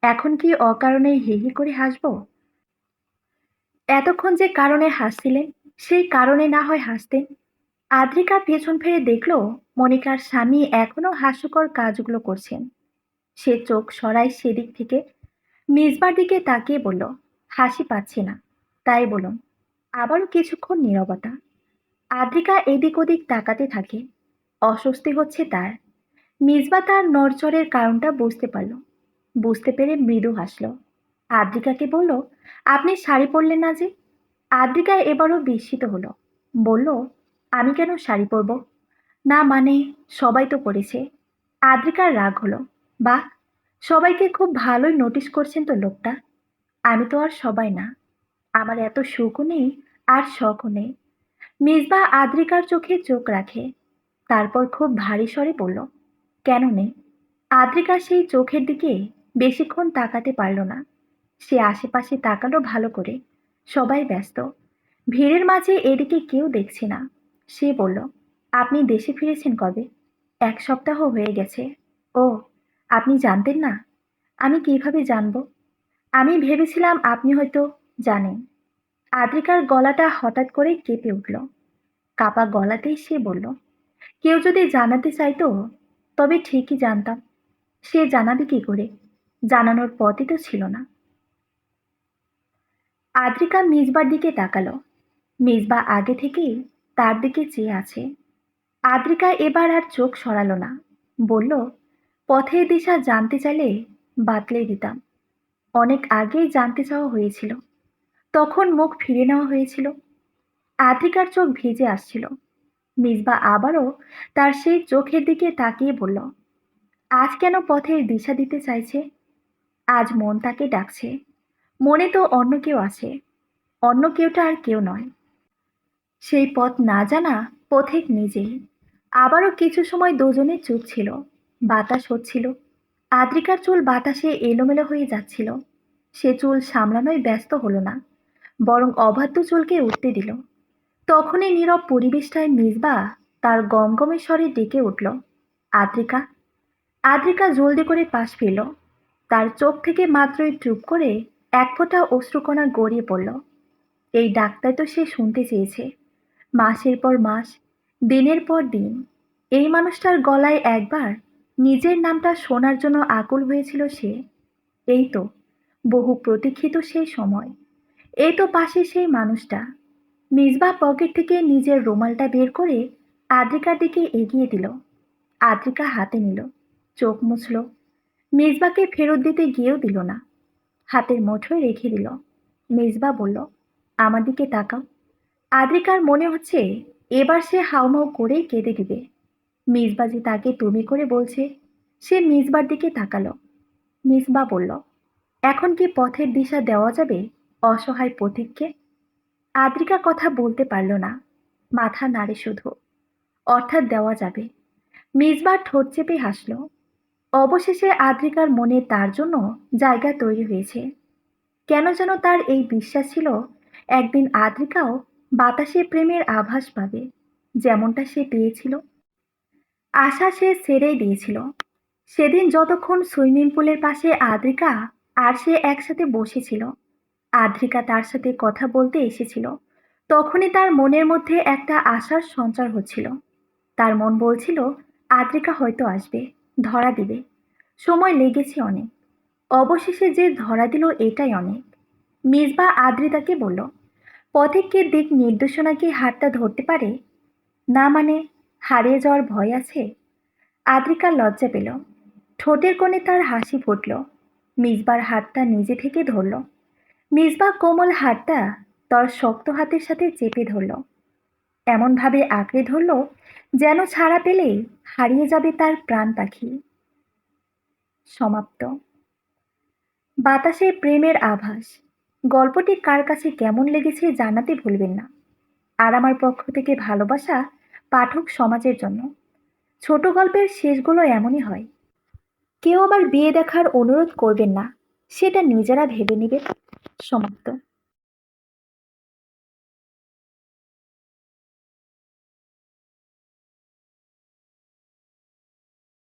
এখন কি অকারণে হি হি করে হাসবো? এতক্ষণ যে কারণে হাসছিলেন, সেই কারণে না হয় হাসতেন। আদ্রিকা পেছন ফিরে দেখল মনিকার স্বামী এখনো হাস্যকর কাজগুলো করছেন। সে চোখ সরায় সেদিক থেকে। মেজবার দিকে তাকিয়ে বলল, হাসি পাচ্ছে না, তাই বলুন। আবারও কিছুক্ষণ নীরবতা। আদ্রিকা এদিক ওদিক তাকাতে থাকে। অস্বস্তি হচ্ছে তার। মিসবা তার নড়চড়ের কারণটা বুঝতে পারল। বুঝতে পেরে মৃদু হাসল। আদ্রিকাকে বলল, আপনি শাড়ি পরলেন না যে? আদ্রিকা এবারও বিস্মিত হলো। বলল, আমি কেন শাড়ি পরব? না মানে, সবাই তো পরেছে। আদ্রিকার রাগ হলো। বাহ, সবাইকে খুব ভালোই নোটিস করছেন তো লোকটা। আমি তো আর সবাই না। আমার এত সুখও নেই আর শখও নেই। মিসবা আদ্রিকার চোখে চোখ রাখে। তারপর খুব ভারী স্বরে বলল, কেন নেই? আদ্রিকা সেই চোখের দিকে বেশিক্ষণ তাকাতে পারল না। সে আশেপাশে তাকালো ভালো করে। সবাই ব্যস্ত। ভিড়ের মাঝে এদিকে কেউ দেখছে না। সে বলল, আপনি দেশে ফিরেছেন কবে? 1 সপ্তাহ হয়ে গেছে। ও, আপনি জানতেন না? আমি কিভাবে জানবো? আমি ভেবেছিলাম আপনি হয়তো জানেন। আদ্রিকার গলাটা হঠাৎ করে কেঁপে উঠল। কাপা গলাতেই সে বলল, কেউ যদি জানাতে চাইতো তবে ঠিকই জানতাম। সে জানাবে কি করে? জানানোর পথই তো ছিল না। আদ্রিকা মিসবার দিকে তাকালো। মিসবা আগে থেকেই তার দিকে চেয়ে আছে। আদ্রিকা এবার আর চোখ সরালো না। বলল, পথের দিশা জানতে চাইলে বাতলে দিতাম। অনেক আগেই জানতে চাওয়া হয়েছিল, তখন মুখ ফিরে নেওয়া হয়েছিল। আদ্রিকার চোখ ভিজে আসছিল। মিসবা আবারও তার সেই চোখের দিকে তাকিয়ে বলল, আজ কেন পথের দিশা দিতে চাইছে? আজ মন তাকে ডাকছে। মনে তো অন্য কেউ আছে। অন্য কেউটা আর কেউ নয়। সেই পথ না জানা পথিক নিজেই। আবারও কিছু সময় দুজনে চুপ ছিল। বাতাস হচ্ছিল। আদ্রিকার চুল বাতাসে এলোমেলো হয়ে যাচ্ছিল। সে চুল সামলানোয় ব্যস্ত হলো না, বরং অবাধ্য চুলকে উঠতে দিল। তখনই নীরব পরিবেশটায় মিসবা তার গমগমে স্বরে ডেকে উঠল, আদ্রিকা। আদ্রিকা জলদি করে পাশ ফিরল। তার চোখ থেকে মাত্রই চুপ করে এক ফোঁটা অশ্রুকণা গড়িয়ে পড়ল। এই ডাক্তার তো সে শুনতে চেয়েছে, মাসের পর মাস, দিনের পর দিন। এই মানুষটার গলায় একবার নিজের নামটা শোনার জন্য আকুল হয়েছিল সে। এই তো বহু প্রতীক্ষিত সেই সময়। এই তো পাশে সেই মানুষটা। মিসবা পকেট থেকে নিজের রুমালটা বের করে আদ্রিকার দিকে এগিয়ে দিল। আদ্রিকা হাতে নিল, চোখ মুছল। মিসবাকে ফেরত দিতে গিয়েও দিল না, হাতের মুঠোয় রেখে দিল। মিসবা বলল, আমার দিকে তাকাও। আদ্রিকার মনে হচ্ছে এবার সে হাউমাউ করেই কেঁদে দিবে। মিসবা যে তাকে তুমি করে বলছে, সে মিসবার দিকে তাকালো। মিসবা বলল, এখন কি পথের দিশা দেওয়া যাবে অসহায় পথিককে? আদ্রিকা কথা বলতে পারল না, মাথা নাড়ে শুধু। অর্থাৎ দেওয়া যাবে। মিসবার ঠোঁট চেপে হাসল। অবশেষে আদ্রিকার মনে তার জন্য জায়গা তৈরি হয়েছে। কেন যেন তার এই বিশ্বাস ছিল, একদিন আদ্রিকাও বাতাসে প্রেমের আভাস পাবে, যেমনটা সে পেয়েছিল। আশা সে ছেড়েই দিয়েছিল। সেদিন যতক্ষণ সুইমিং পুলের পাশে আদ্রিকা আর সে একসাথে বসেছিল, আদ্রিকা তার সাথে কথা বলতে এসেছিল, তখনই তার মনের মধ্যে একটা আশার সঞ্চার হচ্ছিল। তার মন বলছিল, আদ্রিকা হয়তো আসবে, ধরা দিবে। সময় লেগেছে অনেক, অবশেষে যে ধরা দিল এটাই অনেক। মিসবা আদ্রিতাকে বলল, পথিককে দিক নির্দেশনা কি হাতটা ধরতে পারে? না মানে, হারিয়ে যাওয়ার ভয় আছে? আদ্রিকা লজ্জা পেল। ঠোঁটের কোণে তার হাসি ফুটল। মিসবার হাতটা নিজে থেকে ধরল। মিসবা কোমল হাতটা তার শক্ত হাতের সাথে চেপে ধরল, এমনভাবে আঁকড়ে ধরল যেন ছাড়া পেলেই হারিয়ে যাবে তার প্রাণ পাখি। সমাপ্ত। বাতাসে প্রেমের আভাস। গল্পটি কার কাছে কেমন লেগেছে জানাতে ভুলবেন না। আর আমার পক্ষ থেকে ভালোবাসা পাঠক সমাজের জন্য। ছোট গল্পের শেষগুলো এমনই হয়। কেউ আবার বিয়ে দেখার অনুরোধ করবেন না, সেটা নিজেরা ভেবে নেবেন। সমাপ্ত।